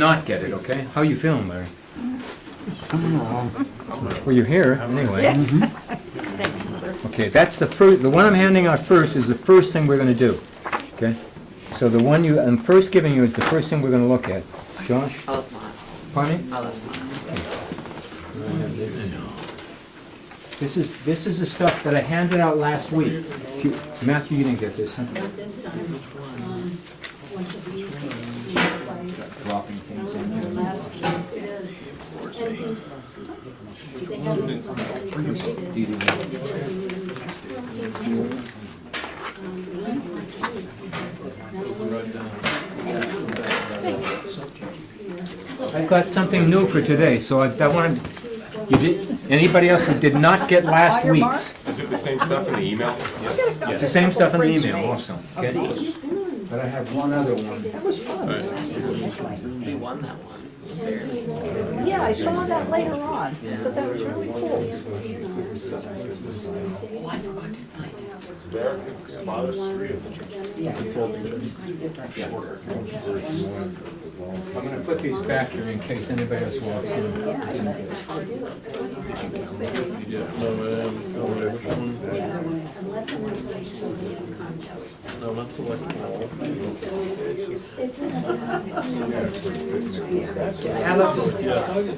not get it, okay? How you feeling, Larry? Coming along. Well, you're here, anyway. Thanks, Mother. Okay, that's the first, the one I'm handing out first is the first thing we're gonna do, okay? So the one I'm first giving you is the first thing we're gonna look at. Josh? I left mine. Pardon me? I left mine. This is the stuff that I handed out last week. Matthew, you didn't get this, huh? Not this time, once a week, twice, Dropping things in and here. last week it is. And these, they have this one that I've got something new for today, so I wanted, you did, anybody else who did not get last week's? Is it the same stuff in the email? It's the same stuff in the email also, okay? But I have one other one. That was fun. We won that one. Barely. Yeah, I saw that later on, but that was really cool. Oh, I forgot to sign it. There, spotless free of consulting. I'm gonna put these back here in case anybody else walks in. No, not select all. Alex,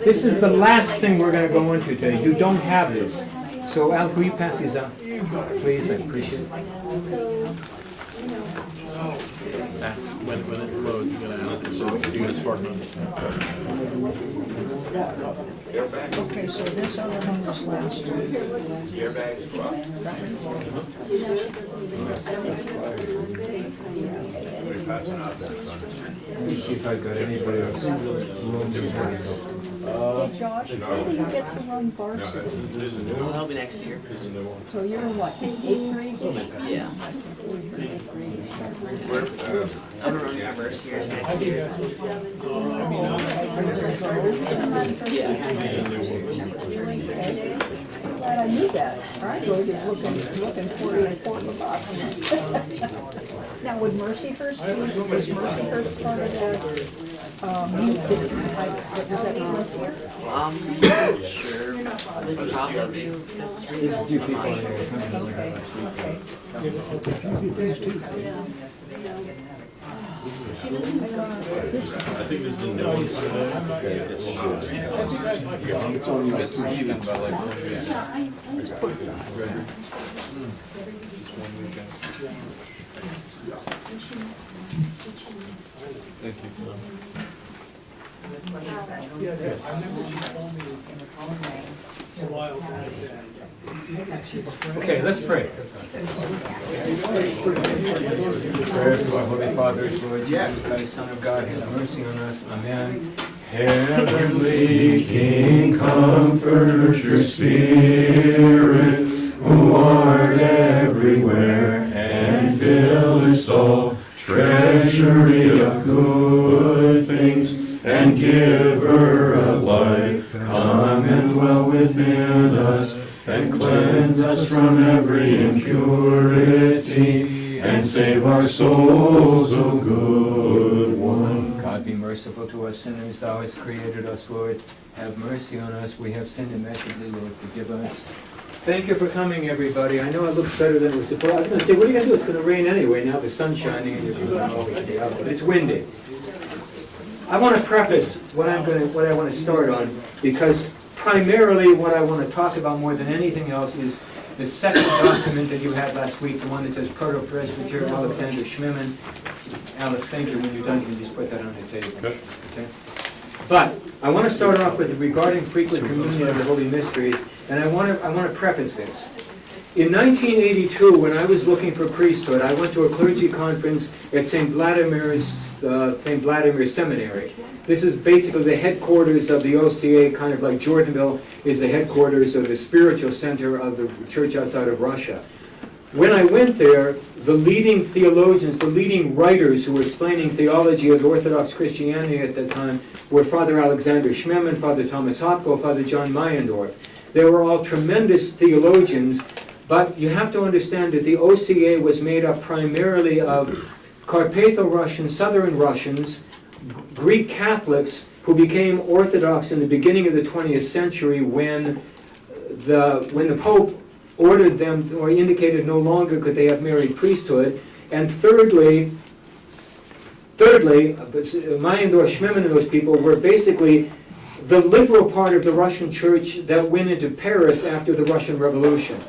this is the last thing we're gonna go into today. You don't have this. So Alex, will you pass these out? Please, I appreciate it. Ask when it loads, you're gonna ask them, so you're gonna spark them. Okay, so this other one was last week. Let me see if I've got anybody else. Hey Josh, who did you get to run varsity? Well, that'll be next year. So you're in what, 8th grade? Yeah. I'm gonna run first years next year. Yeah. Glad I knew that. I really was looking for you for the box. Now, would Mercyhurst be, was Mercyhurst part of that, was that North here? Sure. They could probably do, because it's really There's a few people in here. I think this is a new one. It's only got Steven, but like. Thank you. Okay, let's pray. Prayers of our Holy Father, Lord Jesus Christ, Son of God, have mercy on us. Amen. Heavenly King, comfort your spirit, who art everywhere, and fillest all treasury of good things, and giver of life, come and dwell within us, and cleanse us from every impurity, and save our souls, O good one. God be merciful to us sinners, thou hast created us, Lord. Have mercy on us, we have sinned immeasurably, Lord, forgive us. Thank you for coming, everybody. I know it looks better than it was supposed to. I was going to say, what are you going to do? It's going to rain anyway. Now the sun's shining and you're going to always be out, but it's windy. I want to preface what I want to start on, because primarily what I want to talk about more than anything else is the second document that you had last week, the one that says Proto-Presbyter Alexander Schmemann. Alex, thank you. When you're done, you can just put that on the table. Okay? But I want to start off with regarding frequent communion of the Holy Mysteries, and I want to preface this. In 1982, when I was looking for priesthood, I went to a clergy conference at St. Vladimir's Seminary. This is basically the headquarters of the OCA, kind of like Jordanville is the headquarters of the spiritual center of the church outside of Russia. When I went there, the leading theologians, the leading writers who were explaining theology of Orthodox Christianity at that time were Father Alexander Schmemann, Father Thomas Hopko, Father John Meyendorff. They were all tremendous theologians, but you have to understand that the OCA was made up primarily of Carpatho-Russian, Southern Russians, Greek Catholics who became Orthodox in the beginning of the 20th century when the Pope ordered them or indicated no longer could they have married priesthood. And thirdly, Mayendorf, Schmemann and those people were basically the liberal part of the Russian church that went into Paris after the Russian Revolution.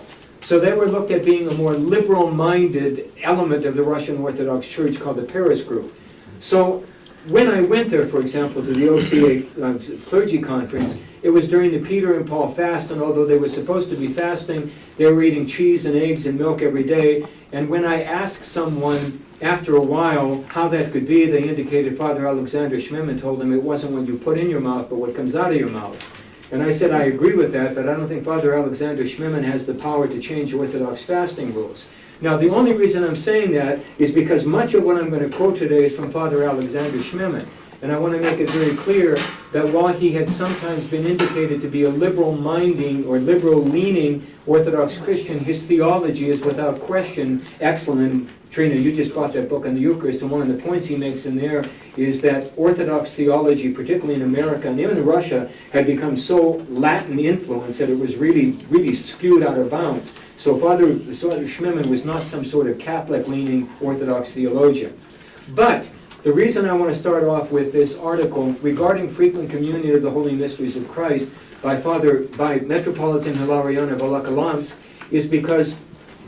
So they were looked at being a more liberal-minded element of the Russian Orthodox Church called the Paris group. So when I went there, for example, to the OCA clergy conference, it was during the Peter and Paul fast, and although they were supposed to be fasting, they were eating cheese and eggs and milk every day. And when I asked someone after a while how that could be, they indicated Father Alexander Schmemann told them it wasn't what you put in your mouth, but what comes out of your mouth. And I said, I agree with that, but I don't think Father Alexander Schmemann has the power to change Orthodox fasting rules. Now, the only reason I'm saying that is because much of what I'm going to quote today is from Father Alexander Schmemann. And I want to make it very clear that while he had sometimes been indicated to be a liberal-minding or liberal-leaning Orthodox Christian, his theology is without question excellent. And Trina, you just bought that book on the Eucharist, and one of the points he makes in there is that Orthodox theology, particularly in America and even in Russia, had become so Latin influenced that it was really skewed out of bounds. So Father Schmemann was not some sort of Catholic-leaning Orthodox theologian. But the reason I want to start off with this article regarding frequent communion of the Holy Mysteries of Christ by Metropolitan Hilarion of Volokholamsk is because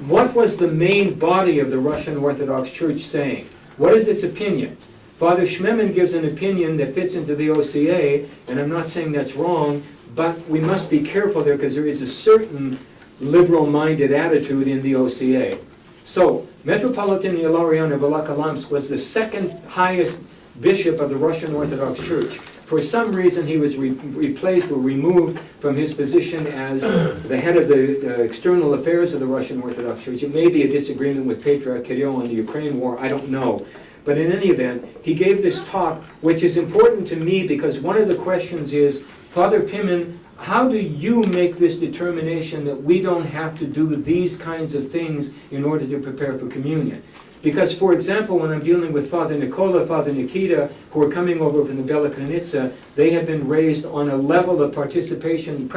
what was the main body of the Russian Orthodox Church saying? What is its opinion? Father Schmemann gives an opinion that fits into the OCA, and I'm not saying that's wrong, but we must be careful there because there is a certain liberal-minded attitude in the OCA. So, Metropolitan Hilarion of Volokholamsk was the second highest bishop of the Russian Orthodox Church. For some reason, he was replaced or removed from his position as the head of the external affairs of the Russian Orthodox Church. It may be a disagreement with Patriarch Kirill in the Ukraine war, I don't know. But in any event, he gave this talk, which is important to me because one of the questions is, Father Pimen, how do you make this determination that we don't have to do these kinds of things in order to prepare for communion? Because, for example, when I'm dealing with Father Nicola, Father Nikita, who are coming over from the Bela Kranitsa, they have been raised on a level of preparation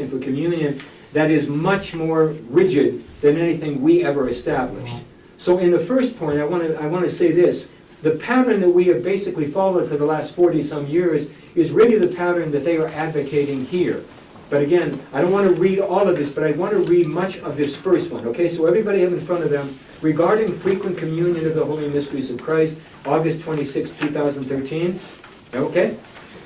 for communion that is much more rigid than anything we ever established. So in the first point, I want to say this. The pattern that we have basically followed for the last 40-some years is really the pattern that they are advocating here. But again, I don't want to read all of this, but I want to read much of this first one. Okay, so everybody have in front of them, regarding frequent communion of the Holy Mysteries of Christ, August 26, 2013. Okay?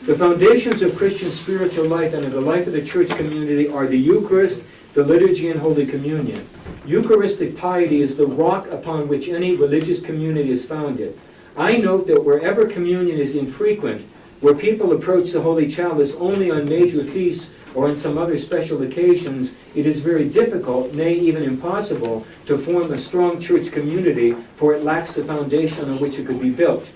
The foundations of Christian spiritual life and of the life of the church community are the Eucharist, the liturgy, and Holy Communion. Eucharistic piety is the rock upon which any religious community is founded. I note that wherever communion is infrequent, where people approach the Holy Chalice only on major feasts or on some other special occasions, it is very difficult, nay, even impossible, to form a strong church community, for it lacks the foundation on which it could be built.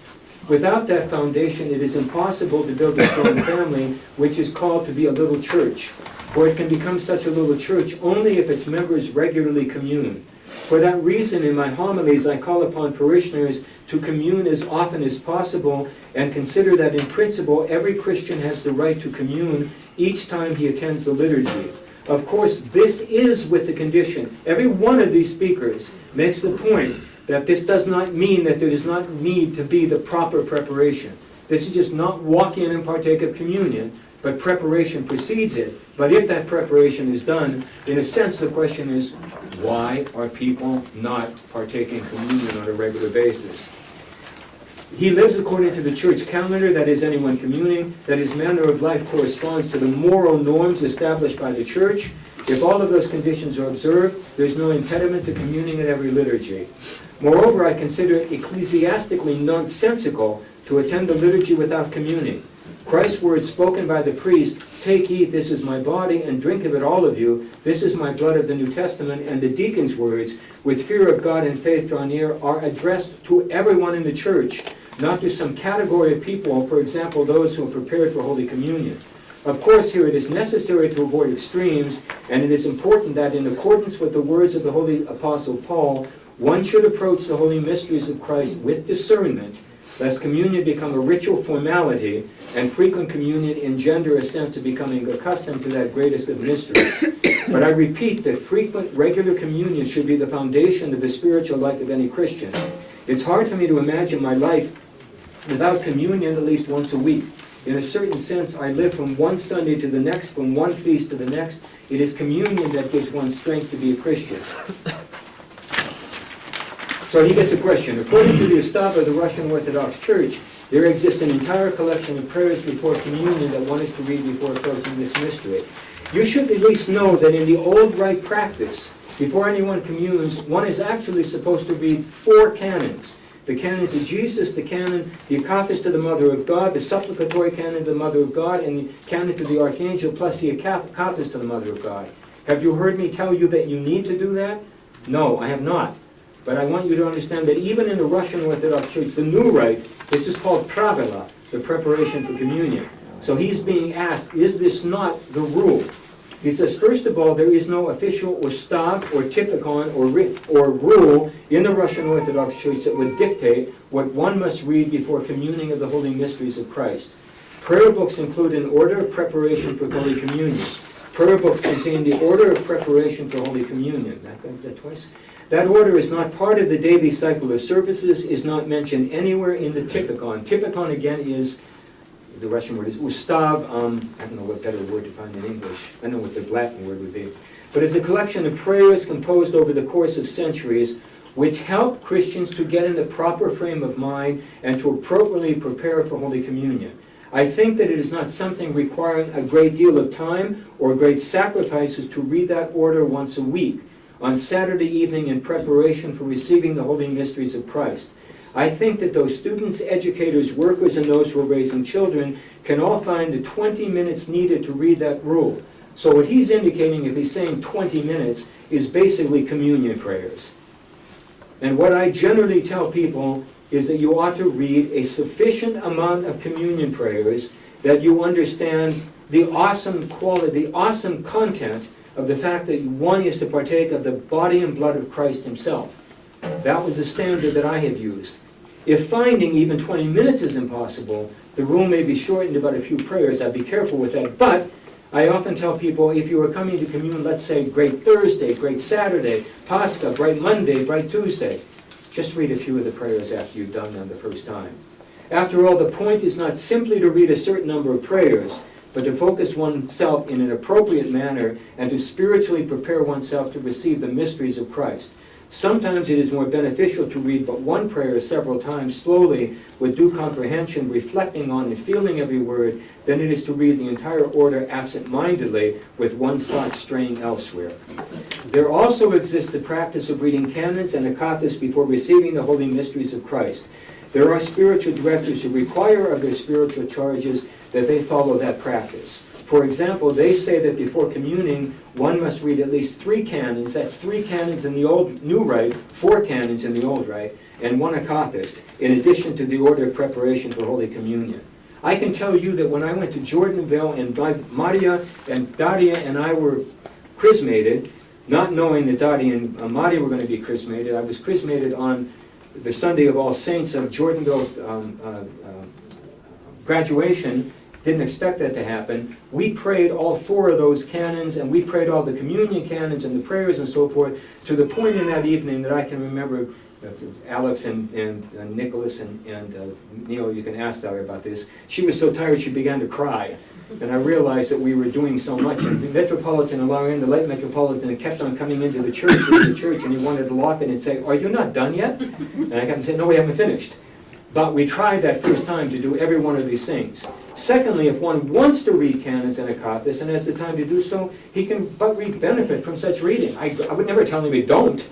Without that foundation, it is impossible to build a strong family, which is called to be a little church. For it can become such a little church only if its members regularly commune. For that reason, in my homilies, I call upon parishioners to commune as often as possible and consider that in principle, every Christian has the right to commune each time he attends the liturgy. Of course, this is with the condition. Every one of these speakers makes the point that this does not mean that there does not need to be the proper preparation. This is just not walk in and partake of communion, but preparation precedes it. But if that preparation is done, in a sense the question is, why are people not partaking communion on a regular basis? He lives according to the church calendar, that is, anyone communing, that his manner of life corresponds to the moral norms established by the church. If all of those conditions are observed, there's no impediment to communing at every liturgy. Moreover, I consider it ecclesiastically nonsensical to attend the liturgy without communing. Christ's words spoken by the priest, "Take, eat, this is my body, and drink of it all of you, this is my blood of the New Testament," and the deacon's words, "With fear of God and faith draw near," are addressed to everyone in the church, not to some category of people, for example, those who are prepared for Holy Communion. Of course, here it is necessary to avoid extremes, and it is important that in accordance with the words of the Holy Apostle Paul, one should approach the holy mysteries of Christ with discernment, lest communion become a ritual formality and frequent communion engender a sense of becoming accustomed to that greatest of mysteries. But I repeat that frequent, regular communion should be the foundation of the spiritual life of any Christian. It's hard for me to imagine my life without communion at least once a week. In a certain sense, I live from one Sunday to the next, from one feast to the next. It is communion that gives one strength to be a Christian. So he gets a question. According to the Ustav of the Russian Orthodox Church, there exists an entire collection of prayers before communion that one is to read before approaching this mystery. You should at least know that in the old rite practice, before anyone communes, one is actually supposed to read 4 canons. The canon to Jesus, the canon, the Eucharistic to the Mother of God, the supplicatory canon to the Mother of God, and the canon to the Archangel, plus the Eucharistic to the Mother of God. Have you heard me tell you that you need to do that? No, I have not. But I want you to understand that even in the Russian Orthodox Church, the new rite, this is called pravila, the preparation for communion. So he's being asked, is this not the rule? He says, first of all, there is no official ustav or typikon or rule in the Russian Orthodox Church that would dictate what one must read before communing of the holy mysteries of Christ. Prayer books include an order of preparation for Holy Communion. Prayer books contain the order of preparation for Holy Communion. That twice? That order is not part of the daily cycle of services, is not mentioned anywhere in the typikon. Typikon, again, is, the Russian word is ustav, I don't know what better word to find in English. I know what the Latin word would be. But it's a collection of prayers composed over the course of centuries which help Christians to get in the proper frame of mind and to appropriately prepare for Holy Communion. I think that it is not something requiring a great deal of time or great sacrifices to read that order once a week, on Saturday evening in preparation for receiving the holy mysteries of Christ. I think that those students, educators, workers, and those who are raising children can all find the 20 minutes needed to read that rule. So what he's indicating, if he's saying 20 minutes, is basically communion prayers. And what I generally tell people is that you ought to read a sufficient amount of communion prayers that you understand the awesome quality, the awesome content of the fact that one is to partake of the body and blood of Christ himself. That was the standard that I have used. If finding even 20 minutes is impossible, the rule may be shortened to about a few prayers. I'd be careful with that. But I often tell people, if you are coming to commune, let's say Great Thursday, Great Saturday, Pascha, Bright Monday, Bright Tuesday, just read a few of the prayers after you've done them the first time. After all, the point is not simply to read a certain number of prayers, but to focus oneself in an appropriate manner and to spiritually prepare oneself to receive the mysteries of Christ. Sometimes it is more beneficial to read but one prayer several times slowly with due comprehension, reflecting on and feeling every word, than it is to read the entire order absent-mindedly with one's thoughts straying elsewhere. There also exists the practice of reading canons and akathis before receiving the holy mysteries of Christ. There are spiritual directors who require of their spiritual charges that they follow that practice. For example, they say that before communing, one must read at least 3 canons. That's 3 canons in the new rite, 4 canons in the old rite, and 1 akathist, in addition to the order of preparation for Holy Communion. I can tell you that when I went to Jordanville and Maria and Daria and I were chrismated, not knowing that Daria and Maria were going to be chrismated, I was chrismated on the Sunday of All Saints of Jordanville graduation. Didn't expect that to happen. We prayed all 4 of those canons, and we prayed all the communion canons and the prayers and so forth, to the point in that evening that I can remember Alex and Nicholas and Neil, you can ask Daria about this. She was so tired she began to cry. And I realized that we were doing so much. And the Metropolitan and Lorraine, the late Metropolitan, kept on coming into the church, and he wanted to lock it and say, "Are you not done yet?" And I kept on saying, "No, we haven't finished." But we tried that first time to do every one of these things. Secondly, if one wants to read canons and akathis and has the time to do so, he can but reap benefit from such reading. I would never tell him he don't.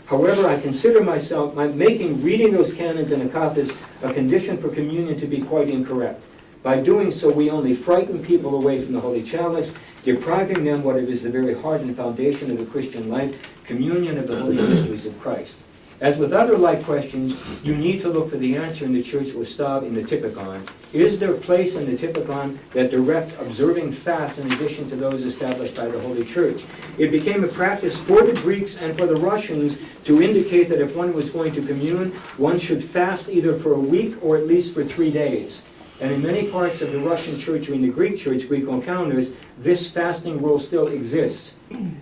However, I consider myself making reading those canons and akathis a condition for communion to be quite incorrect. By doing so, we only frighten people away from the Holy Chalice, depriving them what is the very heart and foundation of the Christian life, communion of the holy mysteries of Christ. As with other like questions, you need to look for the answer in the church Ustav in the Typicon. Is there a place in the Typicon that directs observing fasts in addition to those established by the Holy Church? It became a practice for the Greeks and for the Russians to indicate that if one was going to commune, one should fast either for a week or at least for 3 days. And in many parts of the Russian church or in the Greek church, Greek calendars, this fasting rule still exists.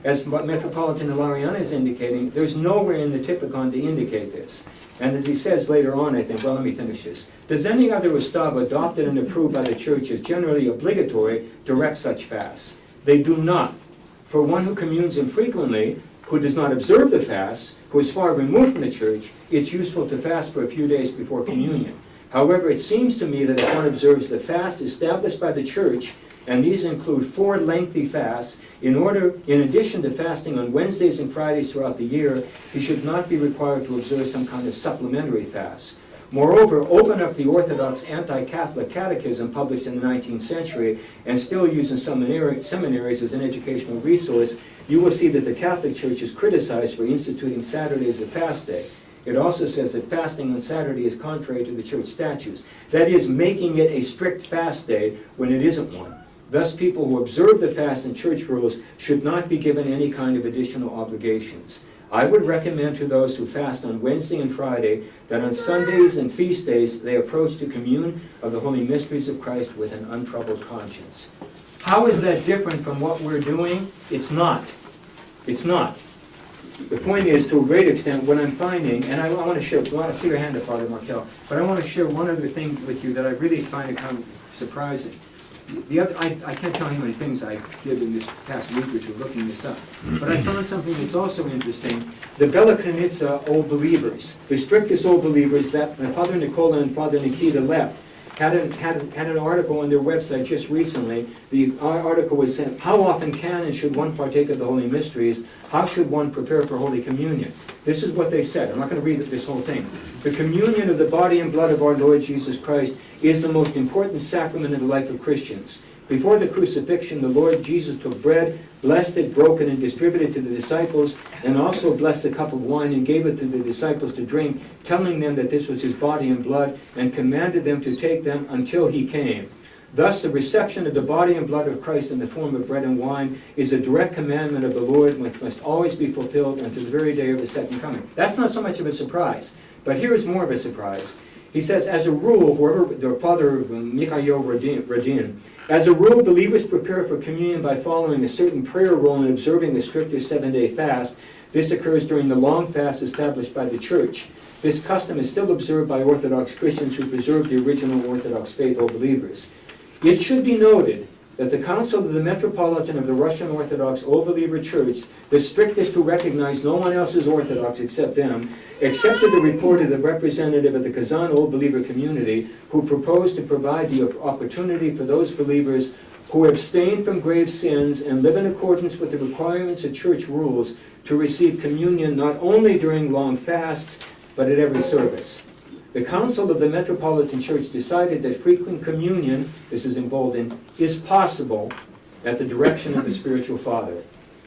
As Metropolitan Ilarion is indicating, there's nowhere in the Typicon to indicate this. And as he says later on, I think, well, let me finish this. Does any other Ustav adopted and approved by the church as generally obligatory direct such fasts? They do not. For one who communes infrequently, who does not observe the fast, who is far removed from the church, it's useful to fast for a few days before communion. However, it seems to me that if one observes the fast established by the church, and these include 4 lengthy fasts, in addition to fasting on Wednesdays and Fridays throughout the year, he should not be required to observe some kind of supplementary fast. Moreover, open up the Orthodox anti-Catholic catechism published in the 19th century and still used in seminaries as an educational resource, you will see that the Catholic Church is criticized for instituting Saturday as a fast day. It also says that fasting on Saturday is contrary to the church statutes. That is, making it a strict fast day when it isn't one. Thus, people who observe the fast and church rules should not be given any kind of additional obligations. I would recommend to those who fast on Wednesday and Friday that on Sundays and feast days they approach the commune of the holy mysteries of Christ with an untroubled conscience. How is that different from what we're doing? It's not. It's not. The point is, to a great extent, what I'm finding, and I want to share, I want to see your hand up, Father Markel, but I want to share one other thing with you that I really find kind of surprising. The other, I can't tell you how many things I did in this past week or two looking this up, but I found something that's also interesting. The Bella Krenitsa Old Believers, the strictest Old Believers that Father Nicola and Father Nikita left, had an article on their website just recently. The article was sent, how often can and should one partake of the Holy Mysteries? How should one prepare for Holy Communion? This is what they said. I'm not going to read this whole thing. The communion of the body and blood of our Lord Jesus Christ is the most important sacrament in the life of Christians. Before the crucifixion, the Lord Jesus took bread, blessed it, broke it, and distributed to the disciples, and also blessed the cup of wine and gave it to the disciples to drink, telling them that this was his body and blood, and commanded them to take them until he came. Thus, the reception of the body and blood of Christ in the form of bread and wine is a direct commandment of the Lord, which must always be fulfilled until the very day of his second coming. That's not so much of a surprise, but here is more of a surprise. He says, as a rule, the Father Mikhail Radin, as a rule, believers prepare for communion by following a certain prayer rule and observing a stricter 7-day fast. This occurs during the long fast established by the Church. This custom is still observed by Orthodox Christians who preserve the original Orthodox faith, Old Believers. It should be noted that the Council of the Metropolitan of the Russian Orthodox Old Believer Church, the strictest who recognize no one else as Orthodox except them, accepted the report of the representative of the Kazan Old Believer community, who proposed to provide the opportunity for those believers who abstain from grave sins and live in accordance with the requirements of church rules to receive communion not only during long fasts, but at every service. The Council of the Metropolitan Church decided that frequent communion, this is emboldened, is possible at the direction of the spiritual father.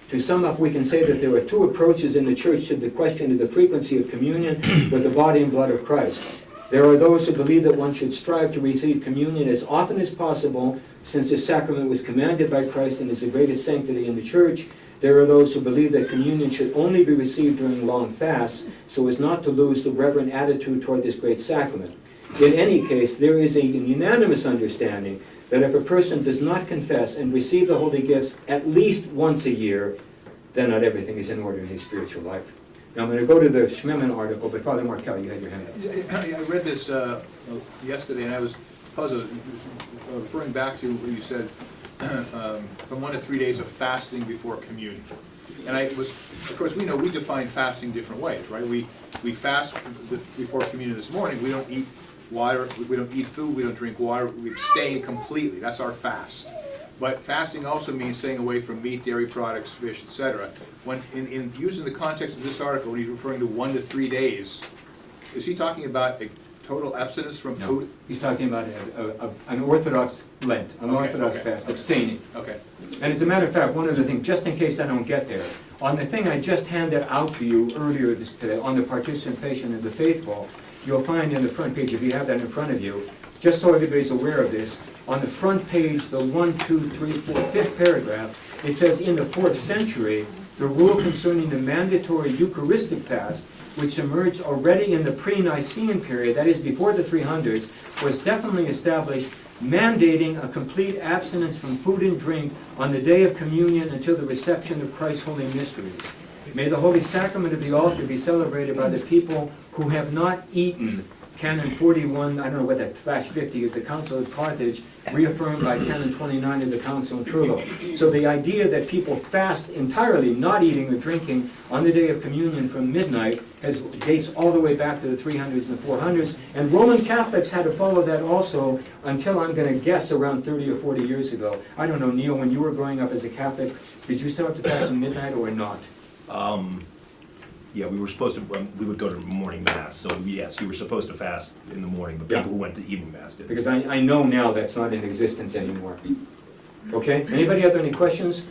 To sum up, we can say that there are 2 approaches in the Church to the question of the frequency of communion with the body and blood of Christ. There are those who believe that one should strive to receive communion as often as possible, since the sacrament was commanded by Christ and is the greatest sanctity in the Church. There are those who believe that communion should only be received during long fasts, so as not to lose the reverent attitude toward this great sacrament. In any case, there is a unanimous understanding that if a person does not confess and receive the holy gifts at least once a year, then not everything is in order in his spiritual life. Now I'm going to go to the Schmemann article, but Father Markel, you had your hand up. I read this yesterday, and I was puzzled, referring back to what you said, from 1 to 3 days of fasting before communion. And of course, we know we define fasting different ways, right? We fast before communion this morning. We don't eat water, we don't eat food, we don't drink water, we abstain completely. That's our fast. But fasting also means staying away from meat, dairy products, fish, etc. When in using the context of this article, when he's referring to 1 to 3 days, is he talking about a Total abstinence from No, food? he's talking about an Orthodox Lent, an Okay, Orthodox okay, fast, okay. abstaining. Okay. And as a matter of fact, one other thing, just in case I don't get there, on the thing I just handed out to you earlier today, on the participation of the faithful, you'll find in the front page, if you have that in front of you, just so everybody's aware of this, on the front page, the 1, 2, 3, 4, 5th paragraph, it says, in the 4th century, the rule concerning the mandatory Eucharistic fast, which emerged already in the pre-Nicene period, that is before the 300s, was definitely established, mandating a complete abstinence from food and drink on the day of communion until the reception of Christ's holy mysteries. May the holy sacrament of the altar be celebrated by the people who have not eaten. Canon 41, I don't know what that /50 of the Council of Carthage, reaffirmed by Canon 29 of the Council of Trullo. So the idea that people fast entirely, not eating or drinking, on the day of communion from midnight dates all the way back to the 300s and the 400s. And Roman Catholics had to follow that also until, I'm going to guess, around 30 or 40 years ago. I don't know, Neil, when you were growing up as a Catholic, did you start to fast at midnight or not? Yeah, we were supposed to, we would go to morning mass, so yes, you were supposed to fast in the morning, but Yeah. people who went to evening mass didn't. Because I know now that's not in existence anymore. Okay, anybody have any questions?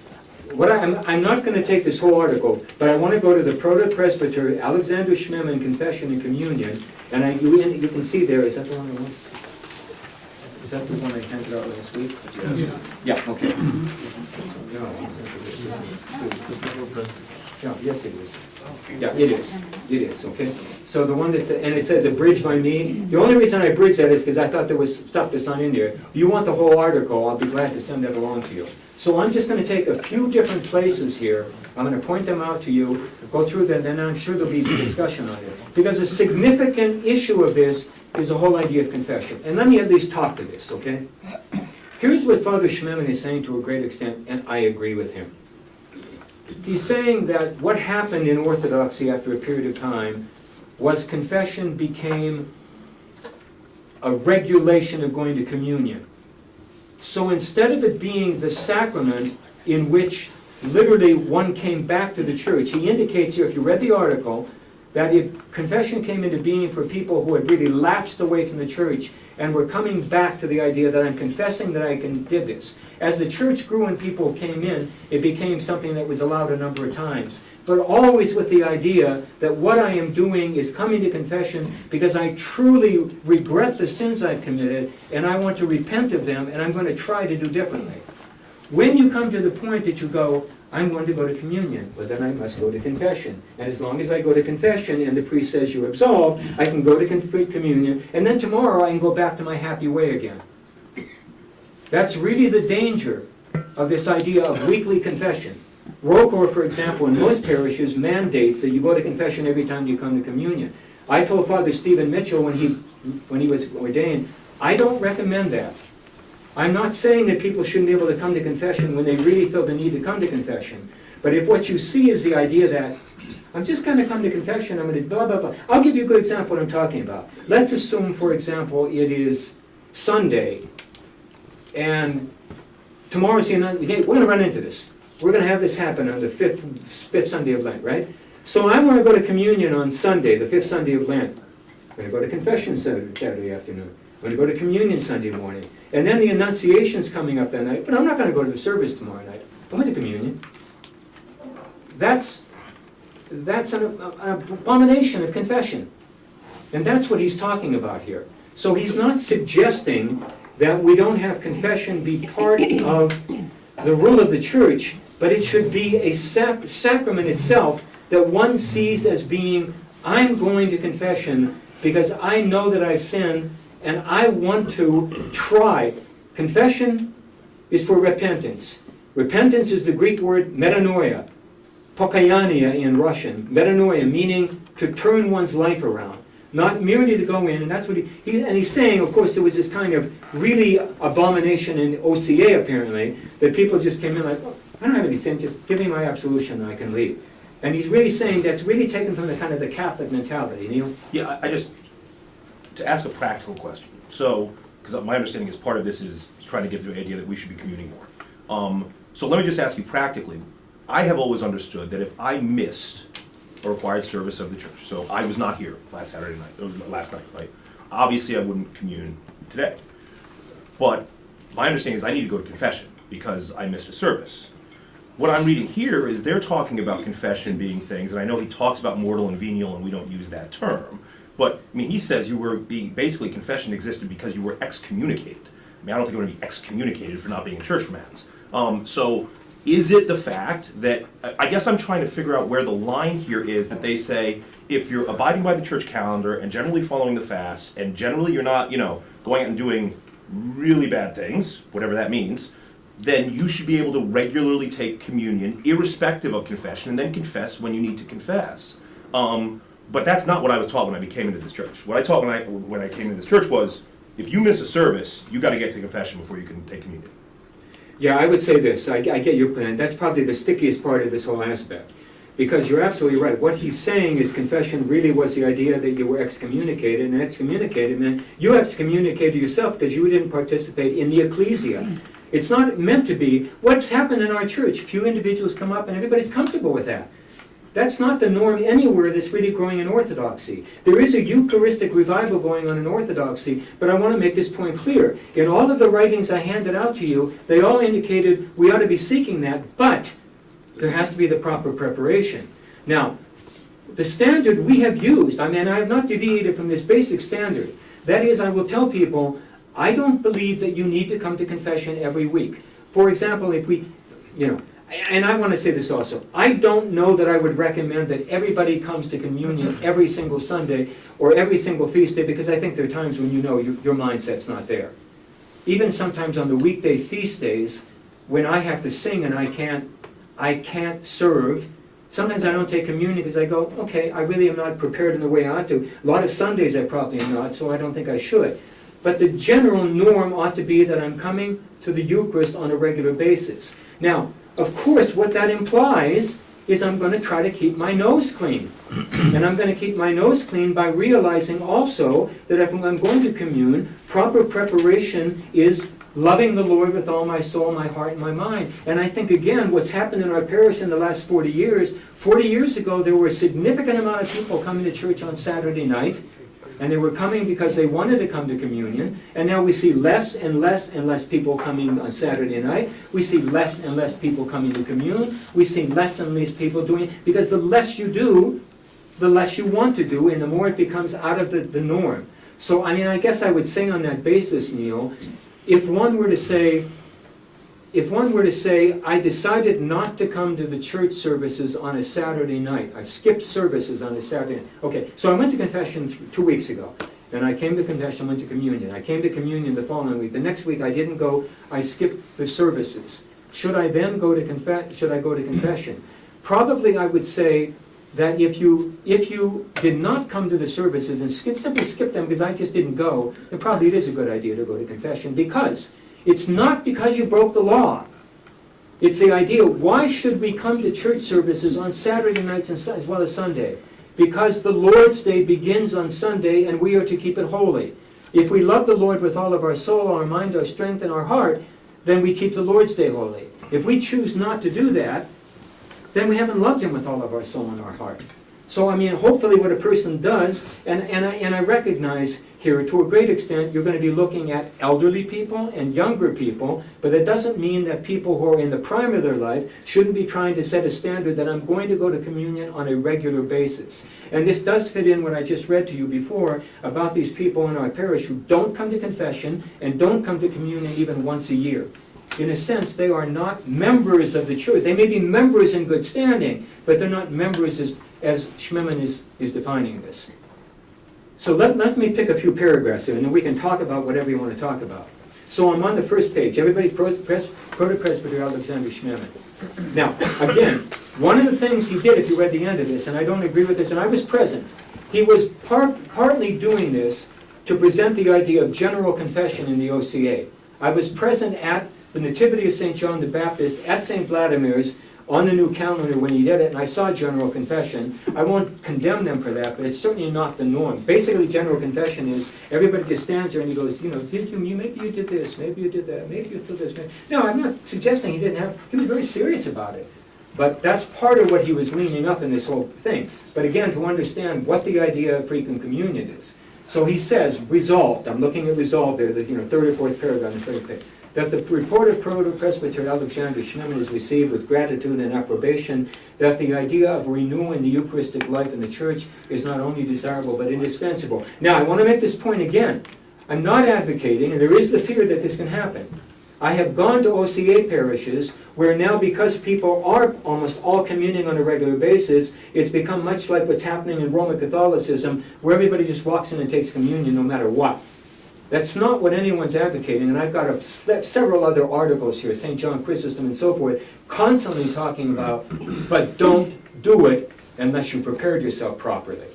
I'm not going to take this whole article, but I want to go to the Proto-Presbyter, Alexander Schmemann, Confession and Communion, and you can see there, is that the one I want? Is that the one I handed out last week? Yes. Yeah, okay. Yeah, yes it is. Yeah, it is, okay? So the one that's, and it says abridged by me. The only reason I abridged that is because I thought there was stuff that's not in there. If you want the whole article, I'll be glad to send that along to you. So I'm just going to take a few different places here. I'm going to point them out to you, go through them, and I'm sure there'll be discussion on it. Because a significant issue of this is the whole idea of confession. And let me at least talk to this, okay? Here's what Father Schmemann is saying to a great extent, and I agree with him. He's saying that what happened in Orthodoxy after a period of time was confession became a regulation of going to communion. So instead of it being the sacrament in which literally one came back to the church, he indicates here, if you read the article, that if confession came into being for people who had really lapsed away from the church and were coming back to the idea that I'm confessing that I did this. As the church grew and people came in, it became something that was allowed a number of times. But always with the idea that what I am doing is coming to confession because I truly regret the sins I've committed and I want to repent of them and I'm going to try to do differently. When you come to the point that you go, I'm going to go to communion, well then I must go to confession. And as long as I go to confession and the priest says you're absolved, I can go to communion, and then tomorrow I can go back to my happy way again. That's really the danger of this idea of weekly confession. Rocor, for example, in most parishes mandates that you go to confession every time you come to communion. I told Father Stephen Mitchell when he was ordained, I don't recommend that. I'm not saying that people shouldn't be able to come to confession when they really feel the need to come to confession. But if what you see is the idea that, I'm just going to come to confession, I'm going to blah, blah, blah. I'll give you a good example of what I'm talking about. Let's assume, for example, it is Sunday, and tomorrow's the day. We're going to run into this. We're going to have this happen on the fifth Sunday of Lent, right? So I want to go to communion on Sunday, the 5th Sunday of Lent. I'm going to go to confession Saturday afternoon. I'm going to go to communion Sunday morning. And then the Annunciation's coming up that night, but I'm not going to go to the service tomorrow night. I'm going to communion. That's an abomination of confession. And that's what he's talking about here. So he's not suggesting that we don't have confession be part of the rule of the church, but it should be a sacrament itself that one sees as being, I'm going to confession because I know that I've sinned and I want to try. Confession is for repentance. Repentance is the Greek word metanoia, pokayania in Russian. Metanoia, meaning to turn one's life around. Not merely to go in, and that's what he's saying, of course, there was this kind of really abomination in OCA, apparently, that people just came in like, oh, I don't have any sin, just give me my absolution and I can leave. And he's really saying that's really taken from the kind of the Catholic mentality, Neil? Yeah, I just, to ask a practical question. So, because my understanding is part of this is trying to get to the idea that we should be communing more. So let me just ask you practically. I have always understood that if I missed a required service of the church, so I was not here last Saturday night, or last night, right? obviously I wouldn't commune today. But my understanding is I need to go to confession because I missed a service. What I'm reading here is they're talking about confession being things, and I know he talks about mortal and venial, and we don't use that term. But, I mean, he says you were being, basically confession existed because you were excommunicated. I mean, I don't think you want to be excommunicated for not being in church for Mass. So is it the fact that, I guess I'm trying to figure out where the line here is that they say, if you're abiding by the church calendar and generally following the fast, and generally you're not, going out and doing really bad things, whatever that means, then you should be able to regularly take communion, irrespective of confession, and then confess when you need to confess. But that's not what I was taught when I came into this church. What I taught when I came into this church was, if you miss a service, you got to get to confession before you can take communion. Yeah, I would say this, I get your point, that's probably the stickiest part of this whole aspect. Because you're absolutely right, what he's saying is confession really was the idea that you were excommunicated, and excommunicated meant you excommunicated yourself because you didn't participate in the ecclesia. It's not meant to be, what's happened in our church, few individuals come up and everybody's comfortable with that. That's not the norm anywhere that's really growing in Orthodoxy. There is a Eucharistic revival going on in Orthodoxy, but I want to make this point clear. In all of the writings I handed out to you, they all indicated we ought to be seeking that, but there has to be the proper preparation. Now, the standard we have used, I have not deviated from this basic standard. That is, I will tell people, I don't believe that you need to come to confession every week. For example, if we, and I want to say this also, I don't know that I would recommend that everybody comes to communion every single Sunday or every single feast day, because I think there are times when your mindset's not there. Even sometimes on the weekday feast days, when I have to sing and I can't serve, sometimes I don't take communion because I go, okay, I really am not prepared in the way I ought to. A lot of Sundays I probably am not, so I don't think I should. But the general norm ought to be that I'm coming to the Eucharist on a regular basis. Now, of course, what that implies is I'm going to try to keep my nose clean. And I'm going to keep my nose clean by realizing also that if I'm going to commune, proper preparation is loving the Lord with all my soul, my heart, and my mind. And I think, again, what's happened in our parish in the last 40 years ago, there were a significant amount of people coming to church on Saturday night, and they were coming because they wanted to come to communion. And now we see less and less and less people coming on Saturday night. We see less and less people coming to commune. We see less and less people doing it, because the less you do, the less you want to do, and the more it becomes out of the norm. So, I guess I would say on that basis, Neil, if one were to say, I decided not to come to the church services on a Saturday night. I skipped services on a Saturday night. Okay, so I went to confession 2 weeks ago. Then I came to confession, went to communion. I came to communion the following week. The next week I didn't go, I skipped the services. Should I then go to confession? Probably I would say that if you did not come to the services and simply skip them because I just didn't go, then probably it is a good idea to go to confession, because it's not because you broke the law. It's the idea, why should we come to church services on Saturday nights as well as Sunday? Because the Lord's Day begins on Sunday and we are to keep it holy. If we love the Lord with all of our soul, our mind, our strength, and our heart, then we keep the Lord's Day holy. If we choose not to do that, then we haven't loved Him with all of our soul and our heart. So, hopefully what a person does, and I recognize here, to a great extent, you're going to be looking at elderly people and younger people, but it doesn't mean that people who are in the prime of their life shouldn't be trying to set a standard that I'm going to go to communion on a regular basis. And this does fit in what I just read to you before about these people in our parish who don't come to confession and don't come to communion even once a year. In a sense, they are not members of the church. They may be members in good standing, but they're not members as Schmemann is defining this. So let me pick a few paragraphs here, and then we can talk about whatever you want to talk about. So I'm on the first page. Everybody, Proto-Presbyter Alexander Schmemann. Now, again, one of the things he did, if you read the end of this, and I don't agree with this, and I was present, he was partly doing this to present the idea of general confession in the OCA. I was present at the Nativity of St. John the Baptist at St. Vladimir's on the new calendar when he did it, and I saw general confession. I won't condemn them for that, but it's certainly not the norm. Basically, general confession is everybody just stands there and he goes, maybe you did this, maybe you did that, maybe you did this. No, I'm not suggesting he didn't have, he was very serious about it. But that's part of what he was leaning up in this whole thing. But again, to understand what the idea of frequent communion is. So he says, resolved, I'm looking at resolved there, the third or fourth paragraph on the third page, that the report of Proto-Presbyter Alexander Schneemann is received with gratitude and approbation, that the idea of renewing the Eucharistic life in the Church is not only desirable but indispensable. Now, I want to make this point again. I'm not advocating, and there is the fear that this can happen. I have gone to OCA parishes where now, because people are almost all communing on a regular basis, it's become much like what's happening in Roman Catholicism, where everybody just walks in and takes communion no matter what. That's not what anyone's advocating, and I've got several other articles here, St. John Chrysostom and so forth, constantly talking about, but don't do it unless you prepared yourself properly.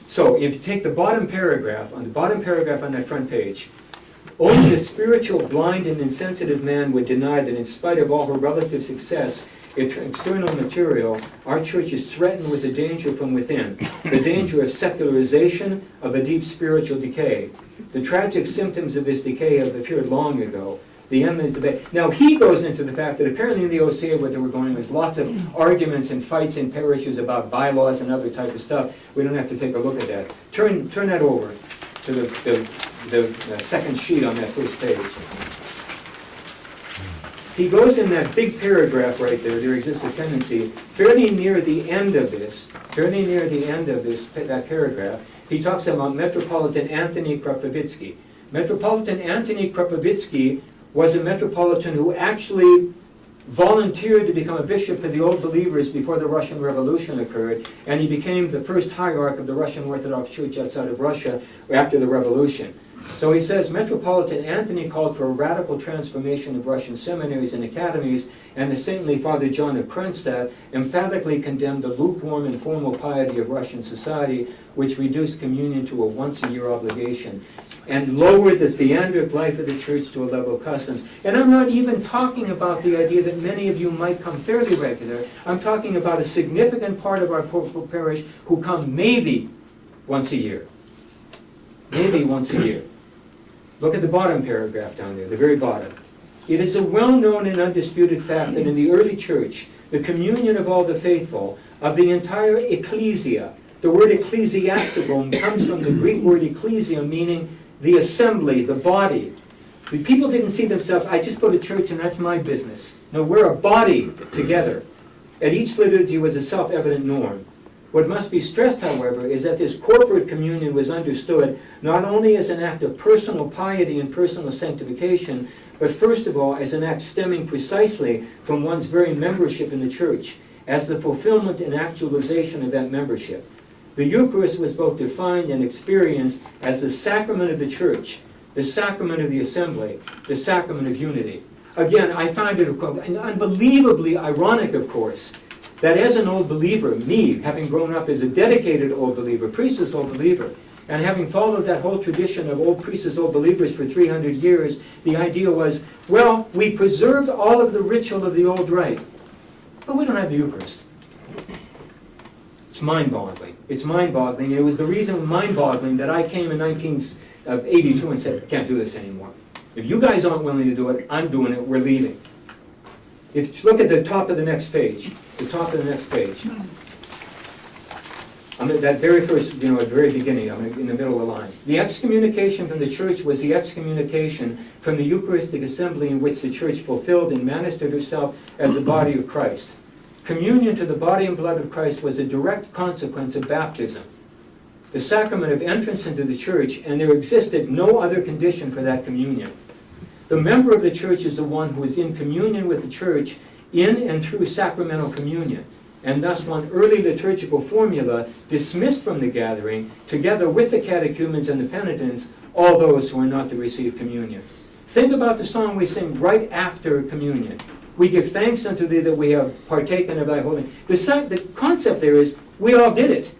So if you take the bottom paragraph, on that front page, only a spiritual, blind, and insensitive man would deny that in spite of all her relative success in external material, our church is threatened with the danger from within, the danger of secularization, of a deep spiritual decay. The tragic symptoms of this decay have appeared long ago. The imminent debate. Now he goes into the fact that apparently in the OCA what they were going with lots of arguments and fights in parishes about bylaws and other type of stuff. We don't have to take a look at that. Turn that over to the second sheet on that first page. He goes in that big paragraph right there exists a tendency, fairly near the end of that paragraph, he talks about Metropolitan Anthony Kropovitsky. Metropolitan Anthony Kropovitsky was a metropolitan who actually volunteered to become a bishop for the Old Believers before the Russian Revolution occurred, and he became the first hierarch of the Russian Orthodox Church outside of Russia after the Revolution. So he says, Metropolitan Anthony called for a radical transformation of Russian seminaries and academies, and the saintly Father John of Kronstadt emphatically condemned the lukewarm and formal piety of Russian society, which reduced communion to a once-a-year obligation, and lowered the theandric life of the church to a level of customs. And I'm not even talking about the idea that many of you might come fairly regular. I'm talking about a significant part of our parish who come maybe once a year. Maybe once a year. Look at the bottom paragraph down there, the very bottom. It is a well-known and undisputed fact that in the early church, the communion of all the faithful, of the entire ecclesia, the word ecclesiastical comes from the Greek word ecclesia, meaning the assembly, the body. The people didn't see themselves, I just go to church and that's my business. No, we're a body together. At each liturgy was a self-evident norm. What must be stressed, however, is that this corporate communion was understood not only as an act of personal piety and personal sanctification, but first of all as an act stemming precisely from one's very membership in the church, as the fulfillment and actualization of that membership. The Eucharist was both defined and experienced as the sacrament of the church, the sacrament of the assembly, the sacrament of unity. Again, I find it unbelievably ironic, of course, that as an old believer, me, having grown up as a dedicated old believer, priestess old believer, and having followed that whole tradition of old priestess old believers for 300 years, the idea was, well, we preserved all of the ritual of the old rite, but we don't have the Eucharist. It's mind-boggling. It's mind-boggling. It was the reason mind-boggling that I came in 1982 and said, I can't do this anymore. If you guys aren't willing to do it, I'm doing it, we're leaving. If you look at the top of the next page, I'm at that very first, at the very beginning, I'm in the middle of the line. The excommunication from the church was the excommunication from the Eucharistic assembly in which the church fulfilled and manifested herself as the body of Christ. Communion to the body and blood of Christ was a direct consequence of baptism, the sacrament of entrance into the church, and there existed no other condition for that communion. The member of the church is the one who is in communion with the church in and through sacramental communion, and thus one early liturgical formula dismissed from the gathering, together with the catechumens and the penitents, all those who are not to receive communion. Think about the song we sing right after communion. We give thanks unto thee that we have partaken of thy holy. The concept there is, we all did it.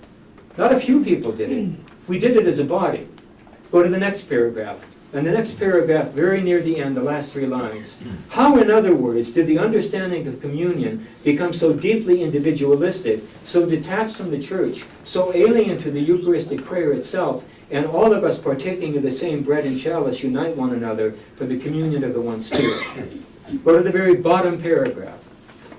Not a few people did it. We did it as a body. Go to the next paragraph. And the next paragraph, very near the end, the last 3 lines. How, in other words, did the understanding of communion become so deeply individualistic, so detached from the church, so alien to the Eucharistic prayer itself, and all of us partaking of the same bread and chalice unite one another for the communion of the one Spirit? Go to the very bottom paragraph.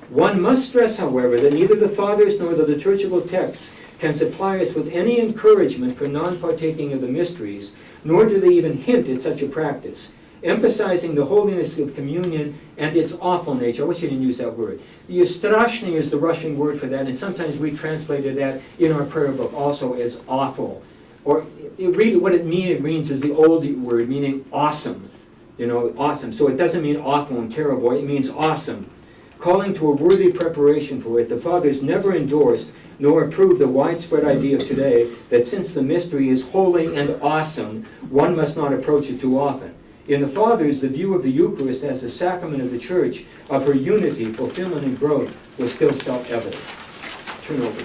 One must stress, however, that neither the Fathers nor the liturgical texts can supply us with any encouragement for non-partaking of the mysteries, nor do they even hint at such a practice, emphasizing the holiness of communion and its awful nature. I wish you didn't use that word. Strashny is the Russian word for that, and sometimes we translated that in our prayer book also as awful. Or really what it means is the old word, meaning awesome. You know, awesome. So it doesn't mean awful and terrible, it means awesome. Calling to a worthy preparation for it, the Fathers never endorsed nor approved the widespread idea of today that since the mystery is holy and awesome, one must not approach it too often. In the Fathers, the view of the Eucharist as the sacrament of the Church, of her unity, fulfillment, and growth, was still self-evident. Turn over.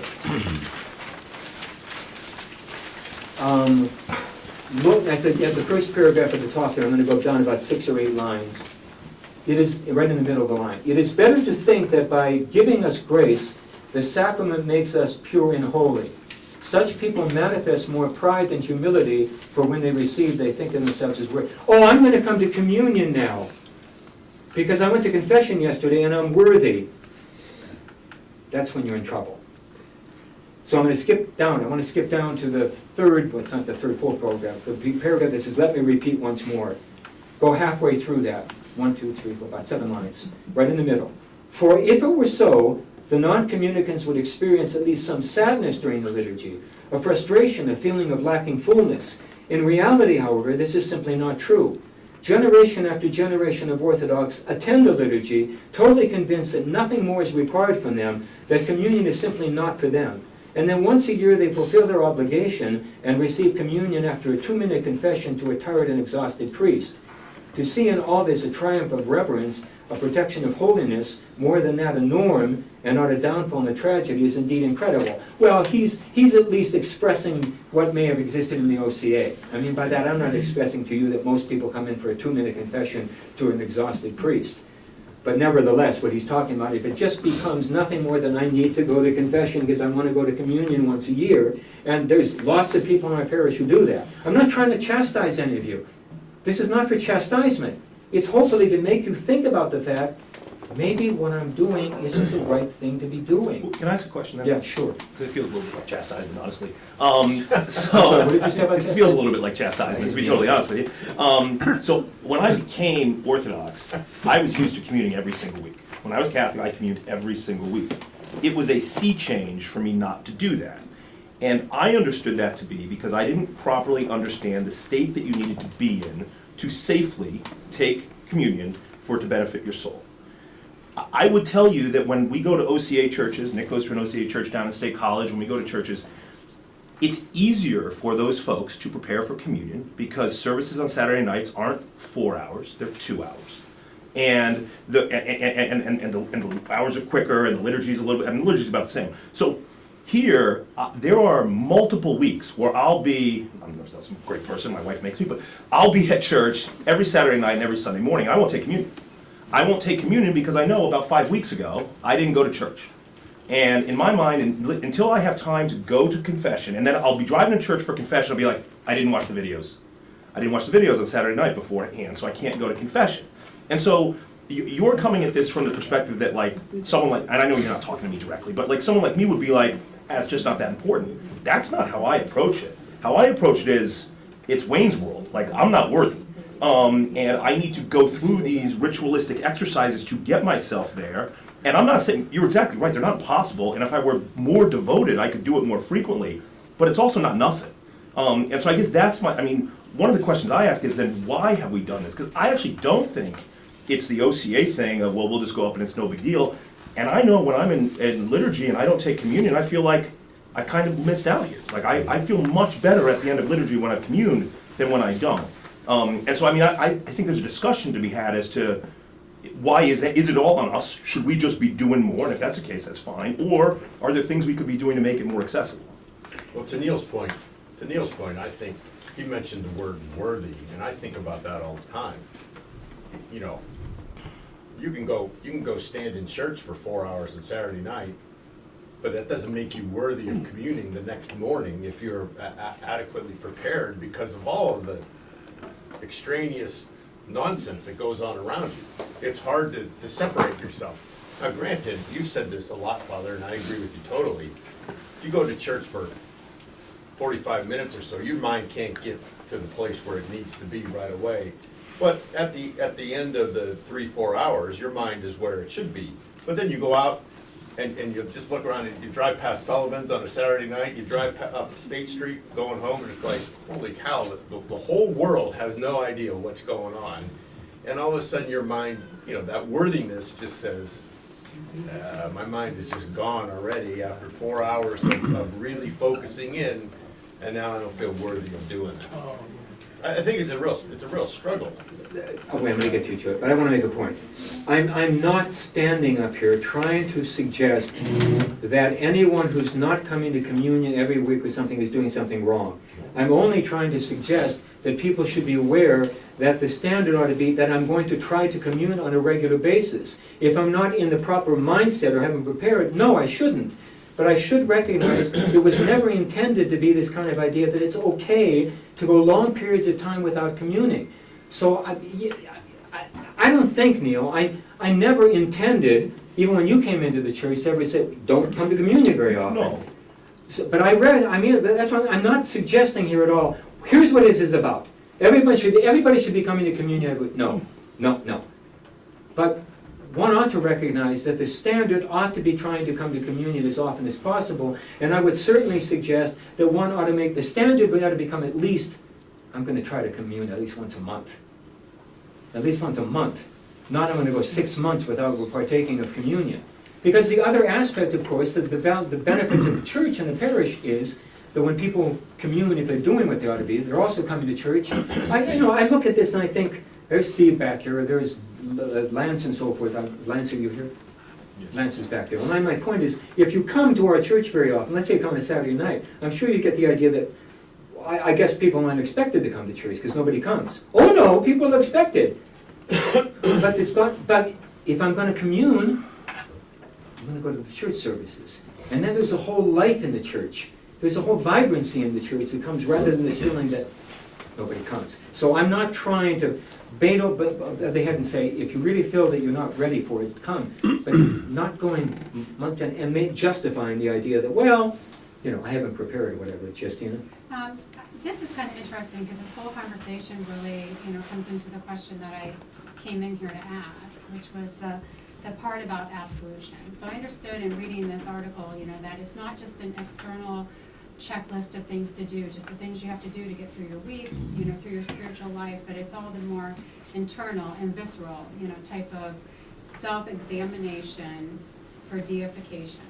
Look at the first paragraph at the top there. I'm going to go down about 6 or 8 lines. It is right in the middle of the line. It is better to think that by giving us grace, the sacrament makes us pure and holy. Such people manifest more pride than humility, for when they receive, they think of themselves as worthy. Oh, I'm going to come to communion now, because I went to confession yesterday and I'm worthy. That's when you're in trouble. So I'm going to skip down. I want to skip down to the third, well, it's not the third, fourth paragraph, the paragraph that says, let me repeat once more. Go halfway through that. 1, 2, 3, 4, about 7 lines. Right in the middle. For if it were so, the non-communicants would experience at least some sadness during the liturgy, a frustration, a feeling of lacking fullness. In reality, however, this is simply not true. Generation after generation of Orthodox attend the liturgy, totally convinced that nothing more is required from them, that communion is simply not for them. And then once a year they fulfill their obligation and receive communion after a 2-minute confession to a tired and exhausted priest. To see in all this a triumph of reverence, a protection of holiness, more than that a norm, and not a downfall and a tragedy, is indeed incredible. Well, he's at least expressing what may have existed in the OCA. I mean, by that I'm not expressing to you that most people come in for a 2-minute confession to an exhausted priest. But nevertheless, what he's talking about, if it just becomes nothing more than I need to go to confession because I want to go to communion once a year, and there's lots of people in our parish who do that. I'm not trying to chastise any of you. This is not for chastisement. It's hopefully to make you think about the fact, maybe what I'm doing isn't the right thing to be doing. Can I ask a question then? Yeah, sure. Because it feels a little bit like chastisement, honestly. Sorry, what did you say about It that? feels a little bit like chastisement, to be totally honest with you. So when I became Orthodox, I was used to communing every single week. When I was Catholic, I communed every single week. It was a sea change for me not to do that. And I understood that to be because I didn't properly understand the state that you needed to be in to safely take communion for it to benefit your soul. I would tell you that when we go to OCA churches, Nick goes to an OCA church down in State College, when we go to churches, it's easier for those folks to prepare for communion because services on Saturday nights aren't 4 hours, they're 2 hours. And the hours are quicker, and the liturgy is a little bit, and the liturgy is about the same. So here, there are multiple weeks where I'll be, I'm not some great person, my wife makes me, but I'll be at church every Saturday night and every Sunday morning. I won't take communion. I won't take communion because I know about 5 weeks ago, I didn't go to church. And in my mind, until I have time to go to confession, and then I'll be driving to church for confession, I'll be like, I didn't watch the videos. I didn't watch the videos on Saturday night beforehand, so I can't go to confession. And so you're coming at this from the perspective that like, someone like, and I know you're not talking to me directly, but like someone like me would be like, it's just not that important. That's not how I approach it. How I approach it is, it's Wayne's World. Like, I'm not worthy. And I need to go through these ritualistic exercises to get myself there. And I'm not saying, you're exactly right, they're not impossible. And if I were more devoted, I could do it more frequently. But it's also not nothing. And so I guess that's one of the questions I ask is then, why have we done this? Because I actually don't think it's the OCA thing of, well, we'll just go up and it's no big deal. And I know when I'm in liturgy and I don't take communion, I feel like I kind of missed out here. Like I feel much better at the end of liturgy when I've communed than when I don't. And so I think there's a discussion to be had as to why is that? Is it all on us? Should we just be doing more? And if that's the case, that's fine. Or are there things we could be doing to make it more accessible? Well, to Neil's point, I think he mentioned the word worthy, and I think about that all the time. You know, you can go stand in church for 4 hours on Saturday night, but that doesn't make you worthy of communing the next morning if you're adequately prepared because of all of the extraneous nonsense that goes on around you. It's hard to separate yourself. Now granted, you said this a lot, Father, and I agree with you totally. if you go to church for 45 minutes or so, your mind can't get to the place where it needs to be right away. But at the end of the 3-4 hours, your mind is where it should be. But then you go out and you just look around and you drive past Sullivan's on a Saturday night, you drive up State Street going home, and it's like, holy cow, the whole world has no idea what's going on. And all of a sudden your mind, that worthiness just says, my mind is just gone already after 4 hours of really focusing in, and now I don't feel worthy of doing that. I think it's a real struggle. Oh, wait, I'm gonna get to it, but I wanna make a point. I'm not standing up here trying to suggest that anyone who's not coming to communion every week with something is doing something wrong. I'm only trying to suggest that people should be aware that the standard ought to be that I'm going to try to commune on a regular basis. If I'm not in the proper mindset or haven't prepared, no, I shouldn't. But I should recognize it was never intended to be this kind of idea that it's okay to go long periods of time without communing. So I don't think, Neil, I never intended, even when you came into the church, everybody said, don't come to communion very often. No. So, but that's why I'm not suggesting here at all, here's what this is about. Everybody should be coming to communion every week. No. But one ought to recognize that the standard ought to be trying to come to communion as often as possible, and I would certainly suggest that one ought to make the standard, but ought to become at least, I'm going to try to commune at least once a month. At least once a month. Not I'm going to go 6 months without partaking of communion. Because the other aspect, of course, the benefit to the church and the parish is that when people commune, if they're doing what they ought to be, they're also coming to church. I look at this and I think, there's Steve back here, there's Lance and so forth. Lance, are you here? Yes. Lance is back there. And my point is, if you come to our church very often, let's say you come on a Saturday night, I'm sure you get the idea that, I guess people aren't expected to come to church because nobody comes. Oh no, people are expected. But if I'm going to commune, I'm going to go to the church services. And then there's a whole life in the church. There's a whole vibrancy in the church that comes rather than this feeling that nobody comes. So I'm not trying to bait over the head and say, if you really feel that you're not ready for it, come. But not going months and justifying the idea that, well, I haven't prepared or whatever. Justina? This is kind of interesting because this whole conversation really, comes into the question that I came in here to ask, which was the part about absolution. So I understood in reading this article, that it's not just an external checklist of things to do, just the things you have to do to get through your week, through your spiritual life, but it's all the more internal and visceral, type of self-examination for deification.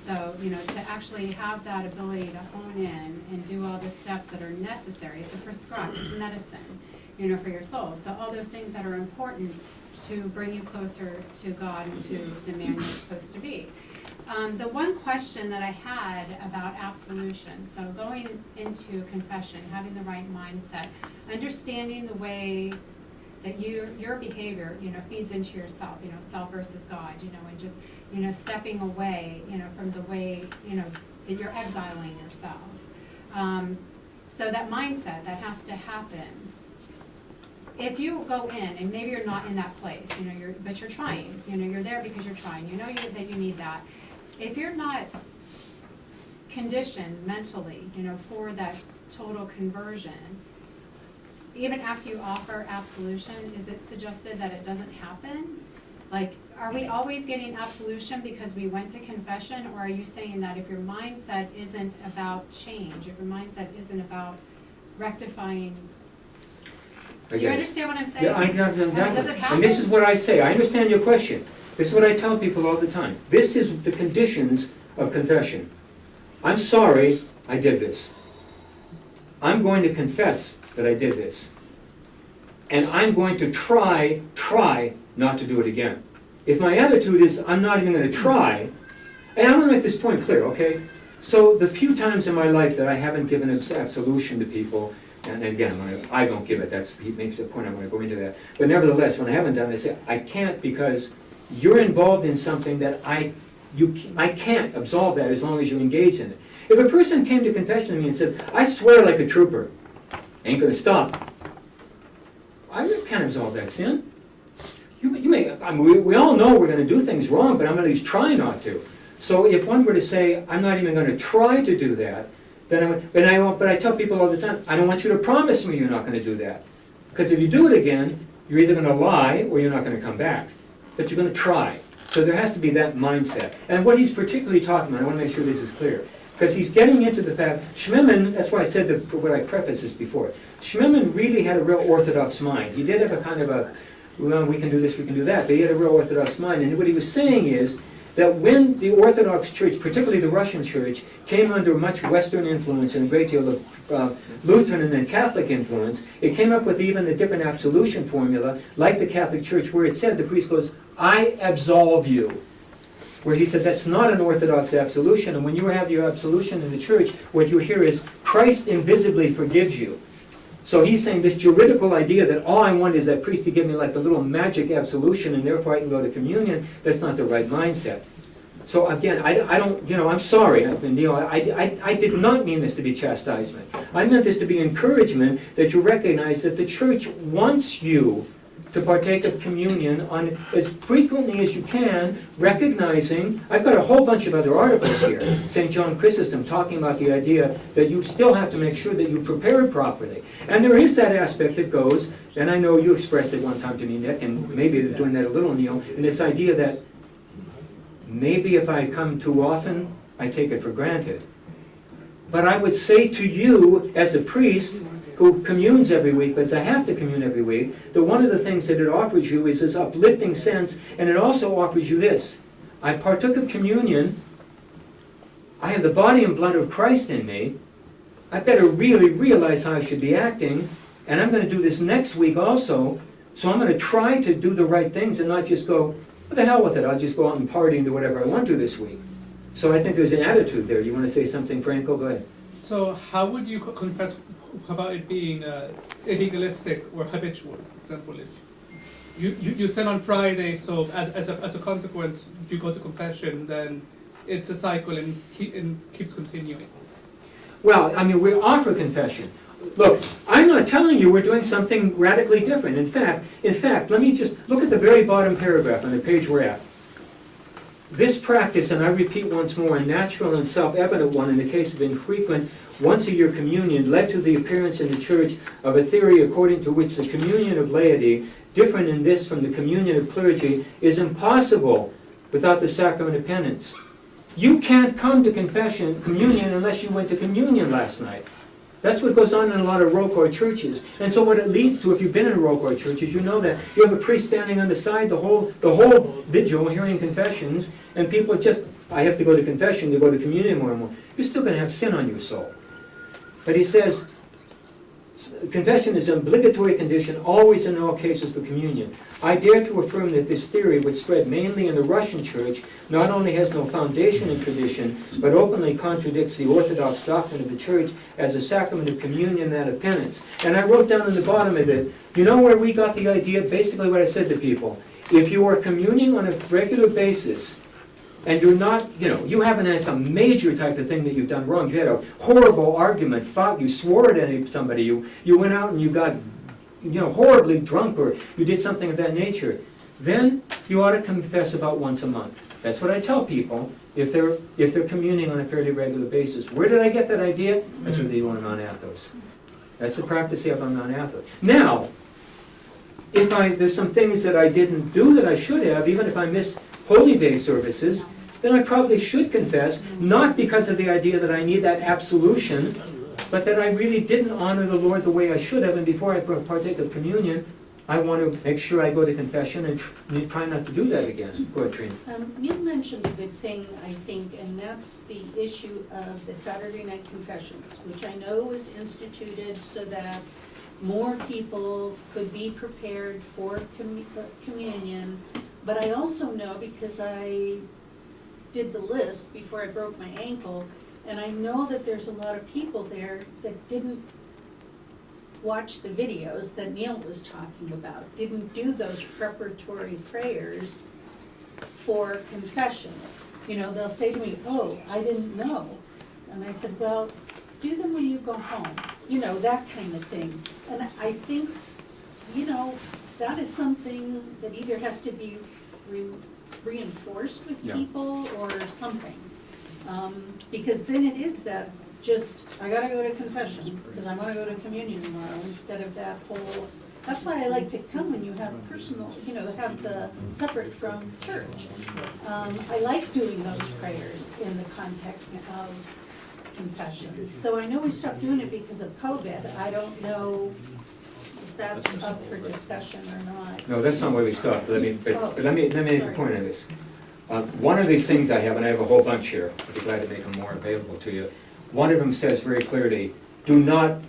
So, to actually have that ability to hone in and do all the steps that are necessary, it's a prescribed, it's medicine, for your soul. So all those things that are important to bring you closer to God and to the man you're supposed to be. The one question that I had about absolution, so going into confession, having the right mindset, understanding the way that your behavior, feeds into yourself, self versus God, and just, stepping away, from the way, that you're exiling yourself. So that mindset, that has to happen. If you go in, and maybe you're not in that place, but you're trying, you're there because you're trying, that you need that. If you're not conditioned mentally, for that total conversion, even after you offer absolution, is it suggested that it doesn't happen? Like, are we always getting absolution because we went to confession, or are you saying that if your mindset isn't about change, if your mindset isn't about rectifying? Do you understand what I'm saying? Yeah, does it happen? And this is what I say. I understand your question. This is what I tell people all the time. This is the conditions of confession. I'm sorry I did this. I'm going to confess that I did this. And I'm going to try not to do it again. If my attitude is I'm not even going to try, and I'm going to make this point clear, okay? So the few times in my life that I haven't given absolution to people, and again, I don't give it, that's makes the point, I want to go into that. But nevertheless, when I haven't done it, I say, I can't because you're involved in something that I can't absolve that as long as you're engaged in it. If a person came to confession to me and says, I swear like a trooper, ain't going to stop, I can't absolve that sin. We all know we're going to do things wrong, but I'm at least trying not to. So if one were to say, I'm not even going to try to do that, but I tell people all the time, I don't want you to promise me you're not going to do that. Because if you do it again, you're either going to lie or you're not going to come back. But you're going to try. So there has to be that mindset. And what he's particularly talking about, I want to make sure this is clear, because he's getting into the fact, Schmemann, that's why I said what I prefaced this before, Schmemann really had a real Orthodox mind. He did have a kind of a, well, we can do this, we can do that, but he had a real Orthodox mind. And what he was saying is that when the Orthodox Church, particularly the Russian Church, came under much Western influence and a great deal of Lutheran and then Catholic influence, it came up with even the different absolution formula, like the Catholic Church, where it said, the priest goes, I absolve you. Where he said that's not an Orthodox absolution, and when you have your absolution in the church, what you hear is, Christ invisibly forgives you. So he's saying this juridical idea that all I want is that priest to give me like a little magic absolution and therefore I can go to communion, that's not the right mindset. So again, I don't, I'm sorry, I did not mean this to be chastisement. I meant this to be encouragement that you recognize that the church wants you to partake of communion on as frequently as you can, recognizing, I've got a whole bunch of other articles here, St. John Chrysostom talking about the idea that you still have to make sure that you prepare it properly. And there is that aspect that goes, and I know you expressed it one time to me, Nick, and maybe you're doing that a little, Neil, in this idea that maybe if I come too often, I take it for granted. But I would say to you, as a priest, who communes every week, but as I have to commune every week, that one of the things that it offers you is this uplifting sense, and it also offers you this. I partook of communion, I have the body and blood of Christ in me, I better really realize how I should be acting, and I'm going to do this next week also, so I'm going to try to do the right things and not just go, what the hell with it, I'll just go out and party and do whatever I want to this week. So I think there's an attitude there. You want to say something, Franco? Go ahead. So how would you confess about it being legalistic or habitual? For example, if you sin on Friday, so as a consequence, you go to confession, then it's a cycle and keeps continuing. Well, I mean, we offer confession. Look, I'm not telling you we're doing something radically different. In fact, let me just look at the very bottom paragraph on the page we're at. This practice, and I repeat once more, a natural and self-evident one in the case of infrequent once-a-year communion, led to the appearance in the church of a theory according to which the communion of laity, different in this from the communion of clergy, is impossible without the sacrament of penance. You can't come to communion unless you went to communion last night. That's what goes on in a lot of Rocor churches. And so what it leads to, if you've been in Rocor churches, you know that you have a priest standing on the side the whole vigil hearing confessions, and people just, I have to go to confession to go to communion more and more. You're still going to have sin on your soul. But he says, confession is an obligatory condition always and in all cases for communion. I dare to affirm that this theory, which spread mainly in the Russian church, not only has no foundation in tradition, but openly contradicts the Orthodox doctrine of the church as a sacrament of communion, that of penance. And I wrote down in the bottom of it, you know where we got the idea? Basically what I said to people. If you are communing on a regular basis, and you're not, you haven't had some major type of thing that you've done wrong. You had a horrible argument, fought, you swore at somebody, you went out and you got, horribly drunk, or you did something of that nature. Then you ought to confess about once a month. That's what I tell people if they're communing on a fairly regular basis. Where did I get that idea? That's with you on non-athos. That's the practice of on non-athos. Now, if there's some things that I didn't do that I should have, even if I missed Holy Day services, then I probably should confess, not because of the idea that I need that absolution, but that I really didn't honor the Lord the way I should have, and before I partake of communion, I want to make sure I go to confession and try not to do that again. Go ahead, Trina. You mentioned a good thing, I think, and that's the issue of the Saturday night confessions, which I know was instituted so that more people could be prepared for communion. But I also know, because I did the list before I broke my ankle, and I know that there's a lot of people there that didn't watch the videos that Neil was talking about, didn't do those preparatory prayers for confession. They'll say to me, oh, I didn't know. And I said, well, do them when you go home, that kind of thing. And I think, that is something that either has to be reinforced with Yeah. people or something. Because then it is that just, I gotta go to confession, because I'm gonna go to communion tomorrow, instead of that whole, that's why I like to come when you have personal, have the separate from church. I like doing those prayers in the context of confession. So I know we stopped doing it because of COVID. I don't know if that's up for discussion or not. No, that's not where we stopped, but let me make a point on this. One of these things I have, and I have a whole bunch here, I'd be glad to make them more available to you. One of them says very clearly, do not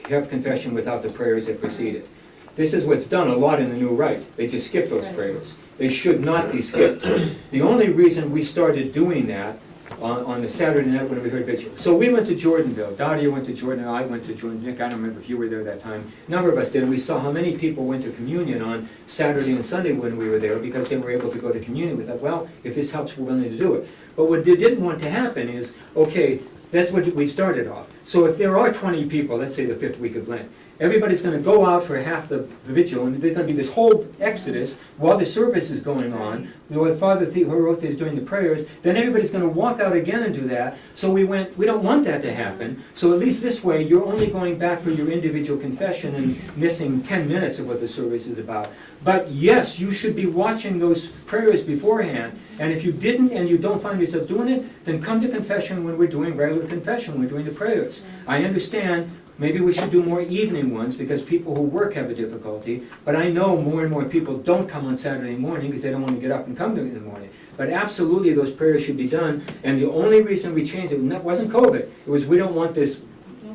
have confession without the prayers that precede it. This is what's done a lot in the New Rite. They just skip those prayers. They should not be skipped. The only reason we started doing that on the Saturday night when we heard vigil. So we went to Jordanville. Dahlia went to Jordan, I went to Jordan. Nick, I don't remember if you were there that time. A number of us did, and we saw how many people went to communion on Saturday and Sunday when we were there because they were able to go to communion. We thought, well, if this helps, we're willing to do it. But what they didn't want to happen is, okay, that's what we started off. So if there are 20 people, let's say the 5th week of Lent, everybody's going to go out for half the vigil, and there's going to be this whole exodus while the service is going on, while Father Horoth is doing the prayers, then everybody's going to walk out again and do that. So we don't want that to happen, so at least this way you're only going back for your individual confession and missing 10 minutes of what the service is about. But yes, you should be watching those prayers beforehand, and if you didn't and you don't find yourself doing it, then come to confession when we're doing regular confession, we're doing the prayers. I understand maybe we should do more evening ones because people who work have a difficulty, but I know more and more people don't come on Saturday morning because they don't want to get up and come to it in the morning. But absolutely those prayers should be done, and the only reason we changed it wasn't COVID, it was we don't want this,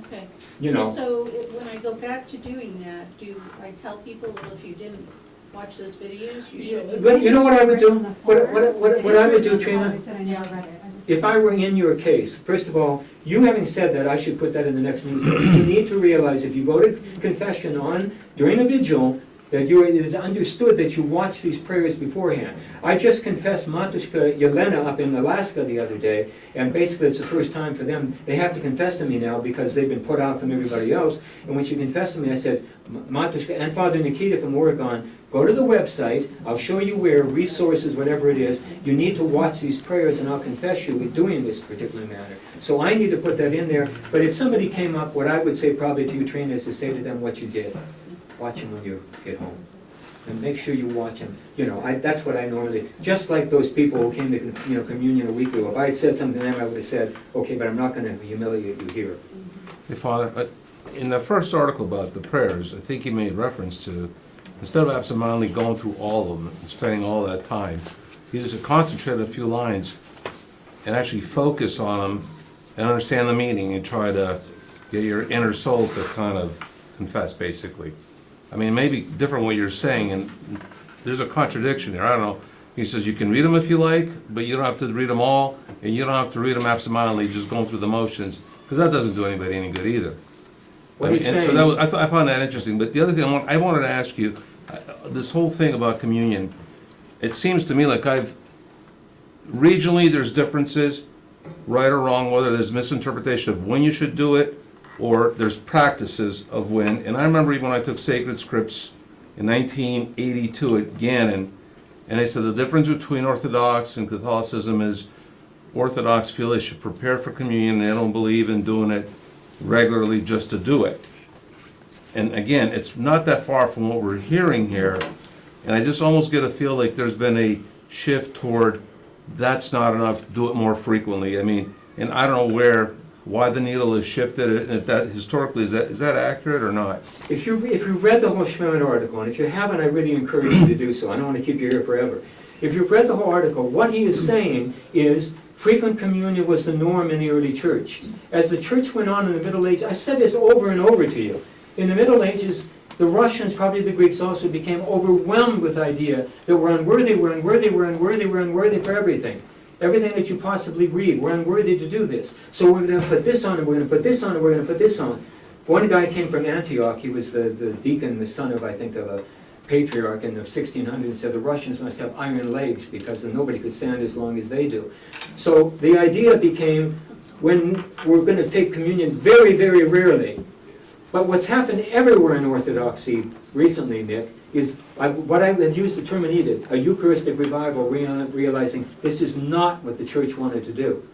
Okay. So when I go back to doing that, do I tell people, well, if you didn't watch those videos, you should? But you know what I would do? What I would do, Trina? I said I never read it. I just- If I were in your case, first of all, you having said that, I should put that in the next newsletter. You need to realize if you go to confession during a vigil, that it is understood that you watch these prayers beforehand. I just confessed Matushka Yelena up in Alaska the other day, and basically it's the first time for them. They have to confess to me now because they've been put out from everybody else. And when she confessed to me, I said, Matushka and Father Nikita from Oregon, go to the website, I'll show you where, resources, whatever it is, you need to watch these prayers and I'll confess you with doing this particular manner. So I need to put that in there, but if somebody came up, what I would say probably to you, Trina, is to say to them what you did. Watch them when you get home. And make sure you watch them. That's what I normally, just like those people who came to communion a week ago. If I had said something to them, I would have said, okay, but I'm not going to humiliate you here. Hey, Father, in the first article about the prayers, I think he made reference to, instead of absentmindedly going through all of them and spending all that time, you just concentrate a few lines and actually focus on them and understand the meaning and try to get your inner soul to kind of confess, basically. I mean, it may be different what you're saying, and there's a contradiction there. I don't know. He says you can read them if you like, but you don't have to read them all, and you don't have to read them absentmindedly, just going through the motions, because that doesn't do anybody any good either. What he's And so saying, I found that interesting. But the other thing I wanted to ask you, this whole thing about communion, it seems to me like regionally there's differences, right or wrong, whether there's misinterpretation of when you should do it, or there's practices of when. And I remember even when I took Sacred Scripts in 1982 at Gannon, and they said the difference between Orthodox and Catholicism is Orthodox feel they should prepare for communion, and they don't believe in doing it regularly just to do it. And again, it's not that far from what we're hearing here, and I just almost get a feel like there's been a shift toward that's not enough, do it more frequently. I mean, and I don't know why the needle is shifted, and if that historically, is that accurate or not? if you read the whole Schmemann article, and if you haven't, I really encourage you to do so. I don't want to keep you here forever. If you've read the whole article, what he is saying is frequent communion was the norm in the early church. As the church went on in the Middle Ages, I've said this over and over to you. In the Middle Ages, the Russians, probably the Greeks also, became overwhelmed with the idea that we're unworthy for everything. Everything that you possibly read, we're unworthy to do this. So we're going to put this on, and we're going to put this on, and we're going to put this on. One guy came from Antioch. He was the deacon, the son of, I think, of a patriarch in the 1600s, and said the Russians must have iron legs because nobody could stand as long as they do. So the idea became, when we're going to take communion very, very rarely. But what's happened everywhere in Orthodoxy recently, Nick, is what I would use the term needed, a Eucharistic revival, realizing this is not what the church wanted to do.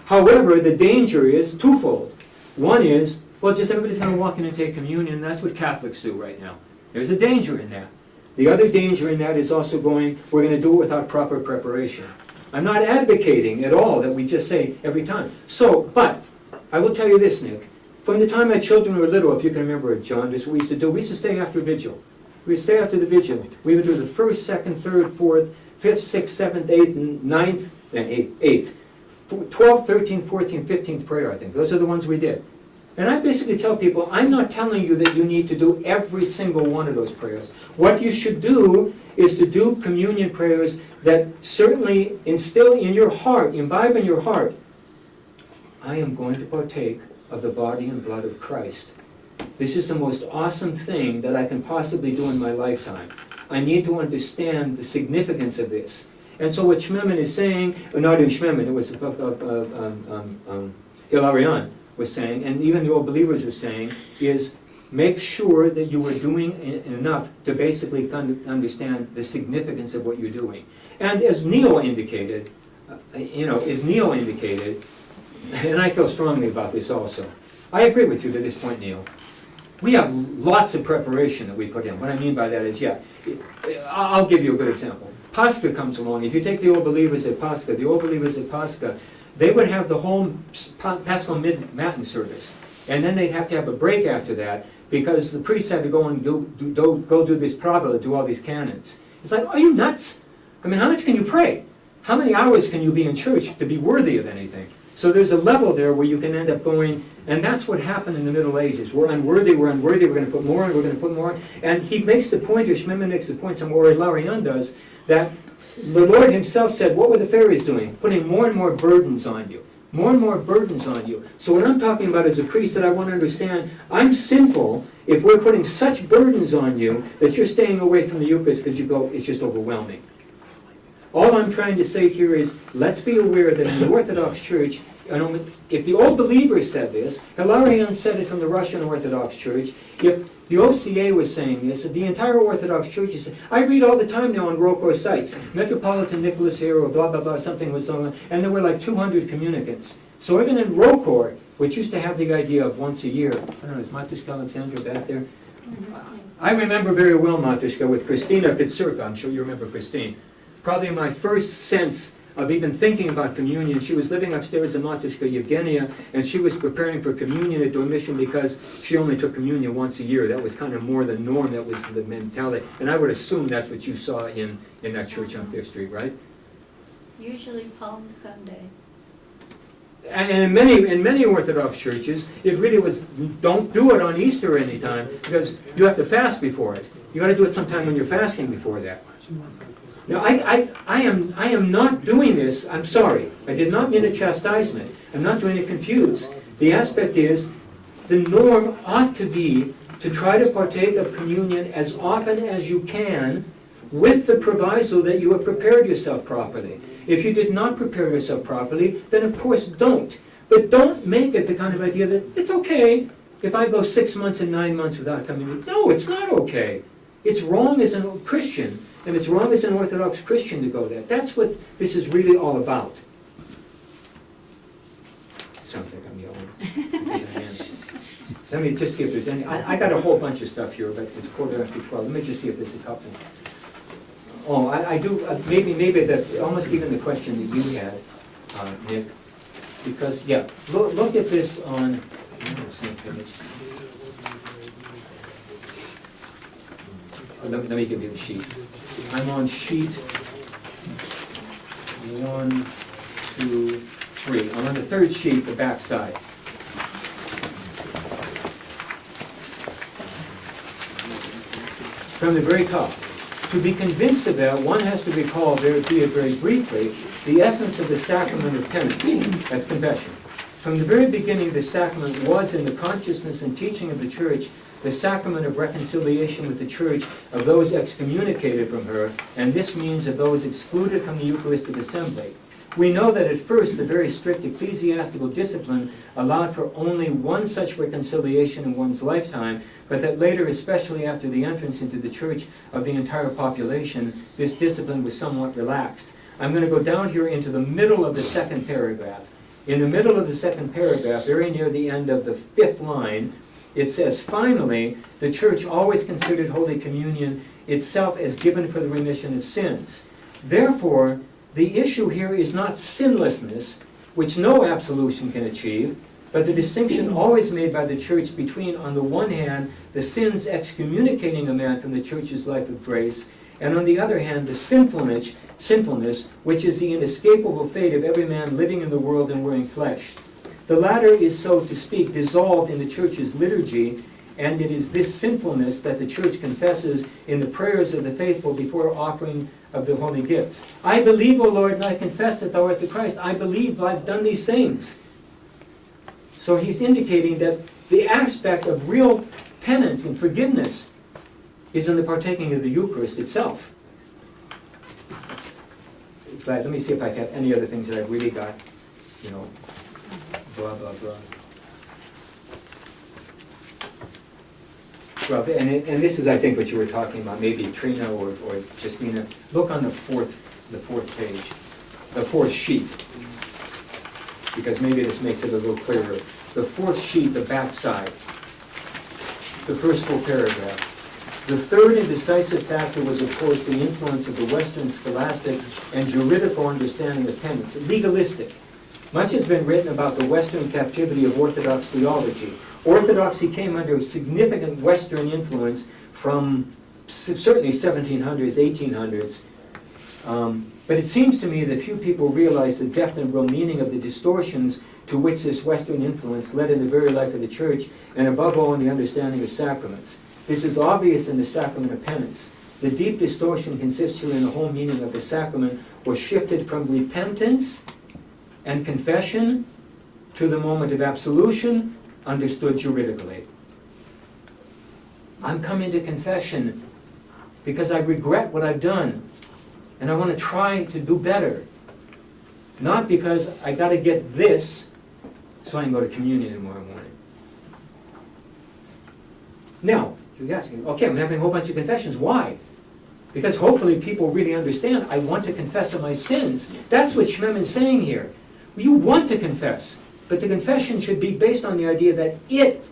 However, the danger is twofold. One is, well, just everybody's going to walk in and take communion. That's what Catholics do right now. There's a danger in that. The other danger in that is also we're going to do it without proper preparation. I'm not advocating at all that we just say every time. But I will tell you this, Nick. From the time my children were little, if you can remember it, John, this is what we used to do. We used to stay after vigil. We would stay after the vigil. We would do the first, second, third, fourth, fifth, sixth, seventh, eighth, ninth, eighth. 12th, 13th, 14th, 15th prayer, I think. Those are the ones we did. And I basically tell people, I'm not telling you that you need to do every single one of those prayers. What you should do is to do communion prayers that certainly instill in your heart, imbibe in your heart, I am going to partake of the body and blood of Christ. This is the most awesome thing that I can possibly do in my lifetime. I need to understand the significance of this. And so what Schmemann is saying, or not even Schmemann, it was Hilarion was saying, and even the old believers were saying, is make sure that you are doing enough to basically understand the significance of what you're doing. And as Neil indicated, and I feel strongly about this also, I agree with you to this point, Neil. We have lots of preparation that we put in. What I mean by that is, I'll give you a good example. Pascha comes along. If you take the old believers at Pascha, they would have the whole Paschal Matin service. And then they'd have to have a break after that because the priest had to go and go do this probla, do all these canons. It's like, are you nuts? I mean, how much can you pray? How many hours can you be in church to be worthy of anything? So there's a level there where you can end up going, and that's what happened in the Middle Ages. We're unworthy, we're going to put more in, we're going to put more in. And he makes the point, or Schmemann makes the point, or Hilarion does, that the Lord himself said, what were the Pharisees doing? Putting more and more burdens on you. More and more burdens on you. So what I'm talking about as a priest that I want to understand, I'm sinful if we're putting such burdens on you that you're staying away from the Eucharist because you go, it's just overwhelming. All I'm trying to say here is, let's be aware that in the Orthodox Church, if the old believers said this, Hilarion said it from the Russian Orthodox Church, if the OCA was saying this, the entire Orthodox Church is saying, I read all the time now on ROCOR sites, Metropolitan Nicholas here, or blah, blah, blah, something was on, and there were like 200 communicants. So even in ROCOR, which used to have the idea of once a year, I don't know, is Matushka Alexandra back there? I remember very well Matushka with Christina Fitzurka, I'm sure you remember Christine. Probably my first sense of even thinking about communion. She was living upstairs in Matushka Yevgenia, and she was preparing for communion at Dormition because she only took communion once a year. That was kind of more the norm, that was the mentality. And I would assume that's what you saw in that church on 5th Street, right? Usually Palm Sunday. And in many Orthodox churches, it really was, don't do it on Easter anytime, because you have to fast before it. You got to do it sometime when you're fasting before that. Now, I am not doing this, I'm sorry. I did not mean a chastisement. I'm not doing it confused. The aspect is, the norm ought to be to try to partake of communion as often as you can with the proviso that you have prepared yourself properly. If you did not prepare yourself properly, then of course don't. But don't make it the kind of idea that it's okay if I go 6 months and 9 months without coming. No, it's not okay. It's wrong as a Christian. And it's wrong as an Orthodox Christian to go there. That's what this is really all about. Sounds like I'm yelling. Let me just see if there's any. I got a whole bunch of stuff here, but it's 12:15. Let me just see if there's a couple. Oh, I do. Maybe that almost even the question that you had, Nick, because look at this on the same page. Let me give you the sheet. I'm on sheet 1, 2, 3. I'm on the third sheet, the back side. From the very top. To be convinced of that, one has to recall, be it very briefly, the essence of the sacrament of penance. That's confession. From the very beginning, the sacrament was in the consciousness and teaching of the Church the sacrament of reconciliation with the Church of those excommunicated from her, and this means of those excluded from the Eucharistic assembly. We know that at first the very strict ecclesiastical discipline allowed for only one such reconciliation in one's lifetime, but that later, especially after the entrance into the church of the entire population, this discipline was somewhat relaxed. I'm going to go down here into the middle of the second paragraph. In the middle of the second paragraph, very near the end of the 5th line, it says, finally, the church always considered Holy Communion itself as given for the remission of sins. Therefore, the issue here is not sinlessness, which no absolution can achieve, but the distinction always made by the church between, on the one hand, the sins excommunicating a man from the church's life of grace, and on the other hand, the sinfulness, which is the inescapable fate of every man living in the world and wearing flesh. The latter is, so to speak, dissolved in the church's liturgy, and it is this sinfulness that the church confesses in the prayers of the faithful before offering of the holy gifts. I believe, O Lord, and I confess that thou art the Christ. I believe I've done these things. So he's indicating that the aspect of real penance and forgiveness is in the partaking of the Eucharist itself. But let me see if I have any other things that I've really got, blah, blah, blah. Well, and this is, I think, what you were talking about, maybe Trina or Justina. Look on the fourth page, the 4th sheet, because maybe this makes it a little clearer. The 4th sheet, the back side, the first full paragraph. The third and decisive factor was, of course, the influence of the Western scholastic and juridical understanding of penance, legalistic. Much has been written about the Western captivity of Orthodox theology. Orthodoxy came under significant Western influence from certainly 1700s, 1800s. But it seems to me that few people realize the depth and real meaning of the distortions to which this Western influence led in the very life of the Church, and above all in the understanding of sacraments. This is obvious in the sacrament of penance. The deep distortion consists here in the whole meaning of the sacrament was shifted from repentance and confession to the moment of absolution, understood juridically. I'm coming to confession because I regret what I've done and I want to try to do better. Not because I got to get this so I can go to communion tomorrow morning. Now, you're asking, okay, I'm having a whole bunch of confessions. Why? Because hopefully people really understand I want to confess of my sins. That's what Schmeman's saying here. You want to confess, but the confession should be based on the idea that it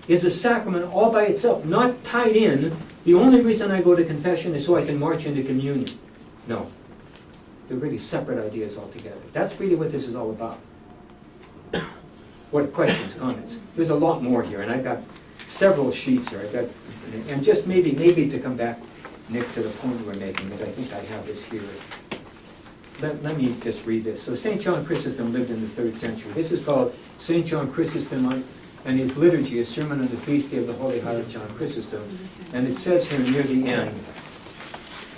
is a sacrament all by itself, not tied in. The only reason I go to confession is so I can march into communion. No. They're really separate ideas altogether. That's really what this is all about. What questions, comments? There's a lot more here, and I've got several sheets here. And just maybe to come back, Nick, to the point we're making, because I think I have this here. Let me just read this. So St. John Chrysostom lived in the 3rd century. This is called St. John Chrysostom and his liturgy, a sermon on the feast day of the Holy Heart of John Chrysostom. And it says here near the end,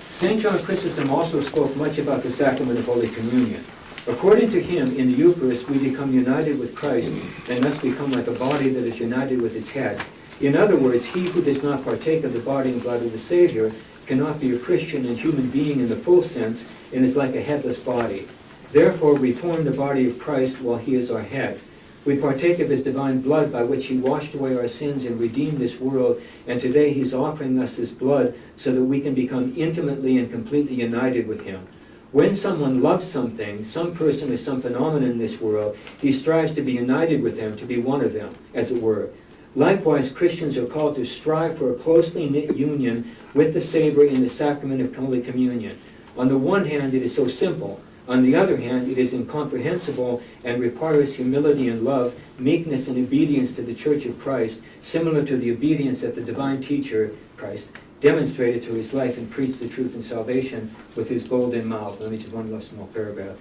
St. John Chrysostom also spoke much about the sacrament of Holy Communion. According to him, in the Eucharist, we become united with Christ and thus become like a body that is united with its head. In other words, he who does not partake of the body and blood of the Savior cannot be a Christian and human being in the full sense and is like a headless body. Therefore, we form the body of Christ while he is our head. We partake of his divine blood by which he washed away our sins and redeemed this world, and today he's offering us his blood so that we can become intimately and completely united with him. When someone loves something, some person or some phenomenon in this world, he strives to be united with them, to be one of them, as it were. Likewise, Christians are called to strive for a closely knit union with the Savior in the sacrament of Holy Communion. On the one hand, it is so simple. On the other hand, it is incomprehensible and requires humility and love, meekness and obedience to the Church of Christ, similar to the obedience that the divine teacher, Christ, demonstrated through his life and preached the truth and salvation with his golden mouth. Let me just one last small paragraph.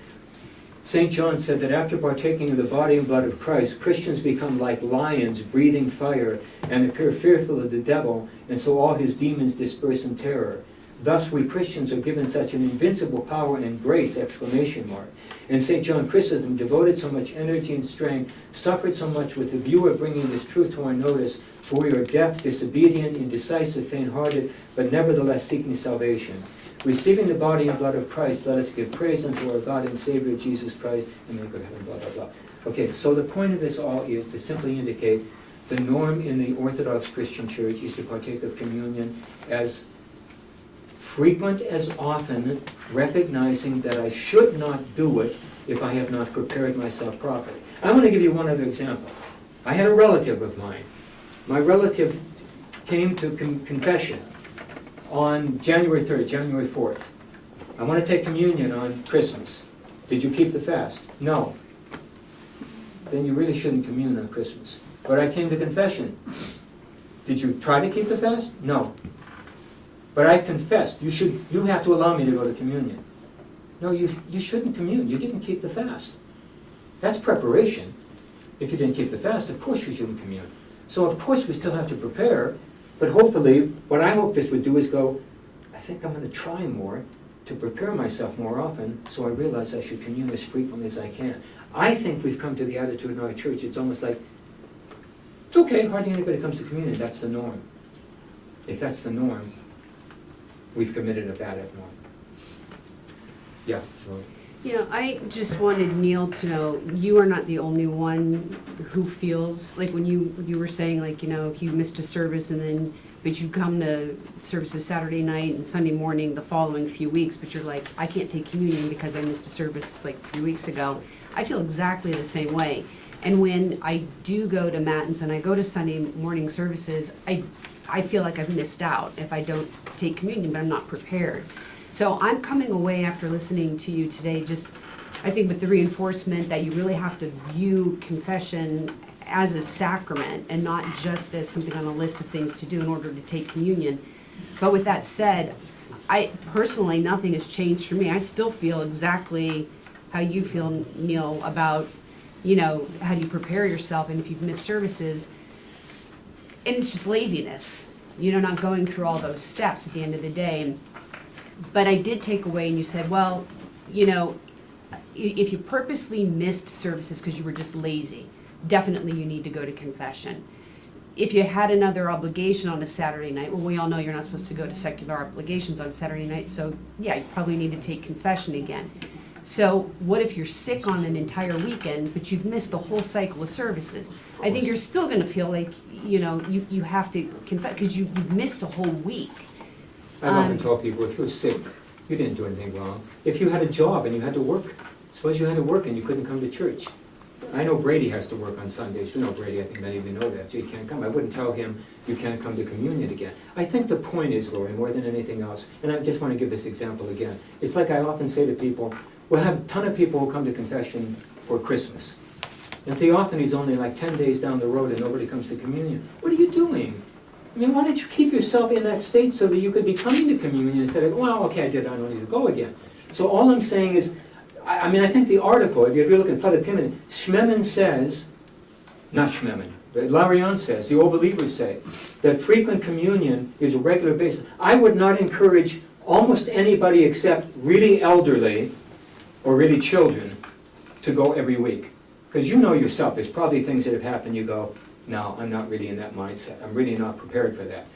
St. John said that after partaking of the body and blood of Christ, Christians become like lions breathing fire and appear fearful of the devil, and so all his demons disperse in terror. Thus we Christians are given such an invincible power and grace, exclamation mark. And St. John Chrysostom devoted so much energy and strength, suffered so much with the view of bringing this truth to our notice, for we are deaf, disobedient, indecisive, faint-hearted, but nevertheless seeking salvation. receiving the body and blood of Christ, let us give praise unto our God and Savior Jesus Christ, and maker of heaven, blah, blah, blah. Okay, so the point of this all is to simply indicate the norm in the Orthodox Christian Church is to partake of communion as frequent as often, recognizing that I should not do it if I have not prepared myself properly. I want to give you one other example. I had a relative of mine. My relative came to confession on January 3rd, January 4th. I want to take communion on Christmas. Did you keep the fast? No. Then you really shouldn't commune on Christmas. But I came to confession. Did you try to keep the fast? No. But I confessed. You have to allow me to go to communion. No, you shouldn't commune. You didn't keep the fast. That's preparation. If you didn't keep the fast, of course you shouldn't commune. So of course we still have to prepare, but hopefully, what I hope this would do is go, I think I'm going to try more to prepare myself more often, so I realize I should commune as frequently as I can. I think we've come to the attitude in our church, it's almost like, it's okay, hardly anybody comes to communion, that's the norm. If that's the norm, we've committed a bad norm. Yeah, so. Yeah, I just wanted Neil to know, you are not the only one who feels, like when you were saying, like, you know, if you missed a service and then, but you come to services Saturday night and Sunday morning the following few weeks, but you're like, I can't take communion because I missed a service like 3 weeks ago. I feel exactly the same way. And when I do go to Matins and I go to Sunday morning services, I feel like I've missed out if I don't take communion, but I'm not prepared. So I'm coming away after listening to you today, just, I think with the reinforcement that you really have to view confession as a sacrament and not just as something on a list of things to do in order to take communion. But with that said, I personally, nothing has changed for me. I still feel exactly how you feel, Neil, about, you know, how do you prepare yourself, and if you've missed services, and it's just laziness, you know, not going through all those steps at the end of the day. But I did take away, and you said, well, you know, if you purposely missed services because you were just lazy, definitely you need to go to confession. If you had another obligation on a Saturday night, well, we all know you're not supposed to go to secular obligations on Saturday night, so yeah, you probably need to take confession again. So what if you're sick on an entire weekend, but you've missed the whole cycle of services? I think you're still going to feel like, you know, you have to confess because you've missed a whole week. I've often told people, if you're sick, you didn't do anything wrong. If you had a job and you had to work, suppose you had to work and you couldn't come to church. I know Brady has to work on Sundays. You know Brady, I think many of you know that, so he can't come. I wouldn't tell him you can't come to communion again. I think the point is, Lori, more than anything else, and I just want to give this example again. It's like I often say to people, we'll have a ton of people who come to confession for Christmas. And Theophany's only like 10 days down the road and nobody comes to communion. What are you doing? I mean, why don't you keep yourself in that state so that you could be coming to communion instead of, well, okay, I did, I don't need to go again. So all I'm saying is, I mean, I think the article, if you're looking at Father Pimen, Schmemann says, not Schmemann, but Larion says, the old believers say, that frequent communion is a regular basis. I would not encourage almost anybody except really elderly or really children to go every week. Because you know yourself, there's probably things that have happened, you go, no, I'm not really in that mindset. I'm really not prepared for that.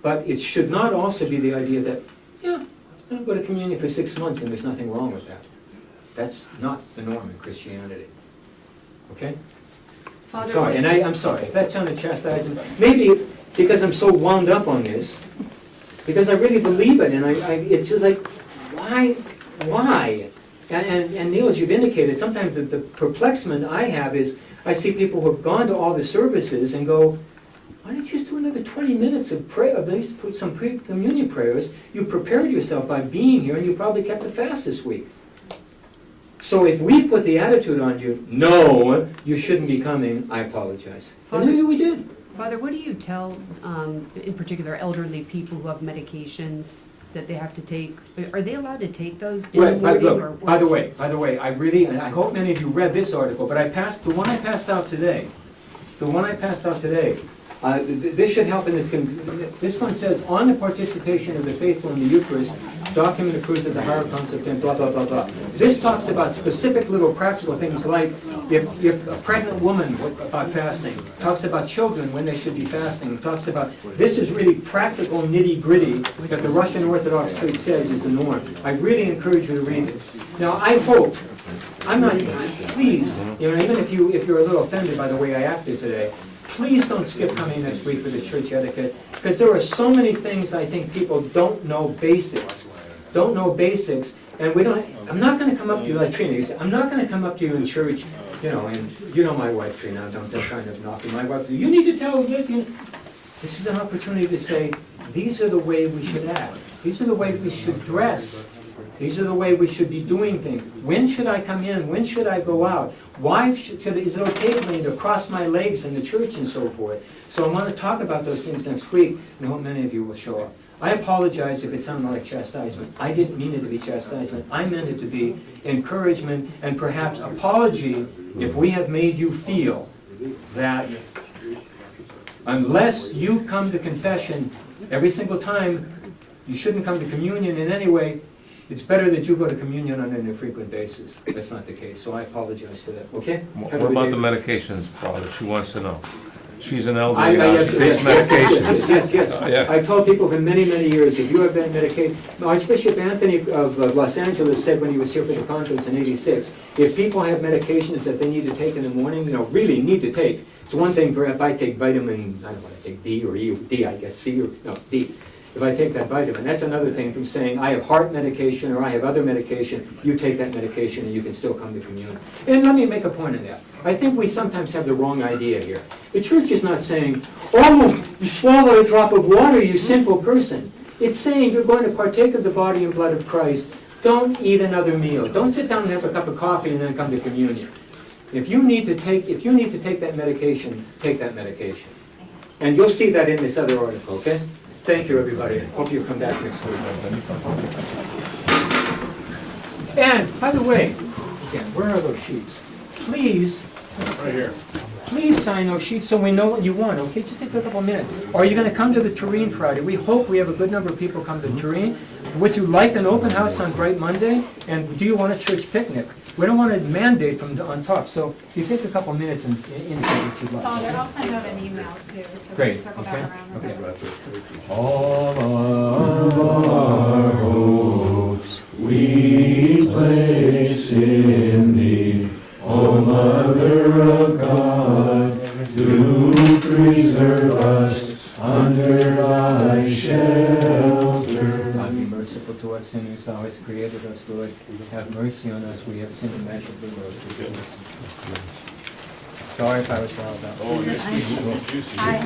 But it should not also be the idea that, yeah, I'm going to go to communion for 6 months and there's nothing wrong with that. That's not the norm in Christianity. Okay? Father, Sorry, and I'm sorry, if that sounded chastising, maybe because I'm so wound up on this, because I really believe it, and it's just like, why? And Neil, as you've indicated, sometimes the perplexment I have is, I see people who have gone to all the services and go, why don't you just do another 20 minutes of prayer, at least put some pre-communion prayers? You prepared yourself by being here, and you probably kept the fast this week. So if we put the attitude on you, no, you shouldn't be coming, I apologize. Father, And maybe we did. Father, what do you tell, in particular, elderly people who have medications that they have to take? Are they allowed to take those in the morning? Look, by the way, I hope many of you read this article, but the one I passed out today, this should help in this one says, on the participation of the faithful in the Eucharist, document approves that the higher concept and blah, blah, blah, blah. This talks about specific little practical things like if a pregnant woman about fasting, talks about children when they should be fasting, talks about, this is really practical nitty-gritty that the Russian Orthodox Church says is the norm. I really encourage you to read this. Now, I hope, please, even if you're a little offended by the way I acted today, please don't skip coming next week for the church etiquette, because there are so many things I think people don't know basics, and I'm not going to come up to you like Trina, you say, I'm not going to come up to you in church, and you know my wife, Trina, don't kind of knock me. My wife says, you need to tell me. This is an opportunity to say, these are the way we should act. These are the way we should dress. These are the way we should be doing things. When should I come in? When should I go out? Why is it okay for me to cross my legs in the church and so forth? So I want to talk about those things next week, and I hope many of you will show up. I apologize if it sounded like chastisement. I didn't mean it to be chastisement. I meant it to be encouragement and perhaps apology if we have made you feel that unless you come to confession every single time, you shouldn't come to communion in any way. It's better that you go to communion on an infrequent basis. That's not the case, so I apologize for that, okay? What about the medications, Father? She wants to know. She's an elderly now, she takes medications. Yes. Yeah. I've told people for many, many years, if you have been medicated, Archbishop Anthony of Los Angeles said when he was here for the conference in '86, if people have medications that they need to take in the morning, really need to take, it's one thing for if I take vitamin, I don't know, I take D or E, or D, I guess, C or, no, D. If I take that vitamin, that's another thing from saying I have heart medication or I have other medication, you take that medication and you can still come to communion. And let me make a point of that. I think we sometimes have the wrong idea here. The church is not saying, oh, you swallow a drop of water, you sinful person. It's saying you're going to partake of the body and blood of Christ. Don't eat another meal. Don't sit down and have a cup of coffee and then come to communion. If you need to take that medication, take that medication. And you'll see that in this other article, okay? Thank you, everybody. Hope you come back next week. And, by the way, again, where are those sheets? Please, Right here. please sign those sheets so we know what you want, okay? Just take a couple minutes. Or are you going to come to the Turin Friday? We hope we have a good number of people come to Turin. Would you like an open house on Bright Monday? And do you want a church picnic? We don't want to mandate from on top, so if you take a couple minutes and indicate what you'd like. Father, I'll send out an email too, so we Great, can circle okay, back around. okay. All of our hopes we place in thee, O Mother of God, do preserve us under thy shelter. God be merciful to us sinners, thou hast created us, Lord. Have mercy on us, we have sinned immeasurably, Lord, forgive us. Sorry if I was wild about. Oh, nice to meet you. I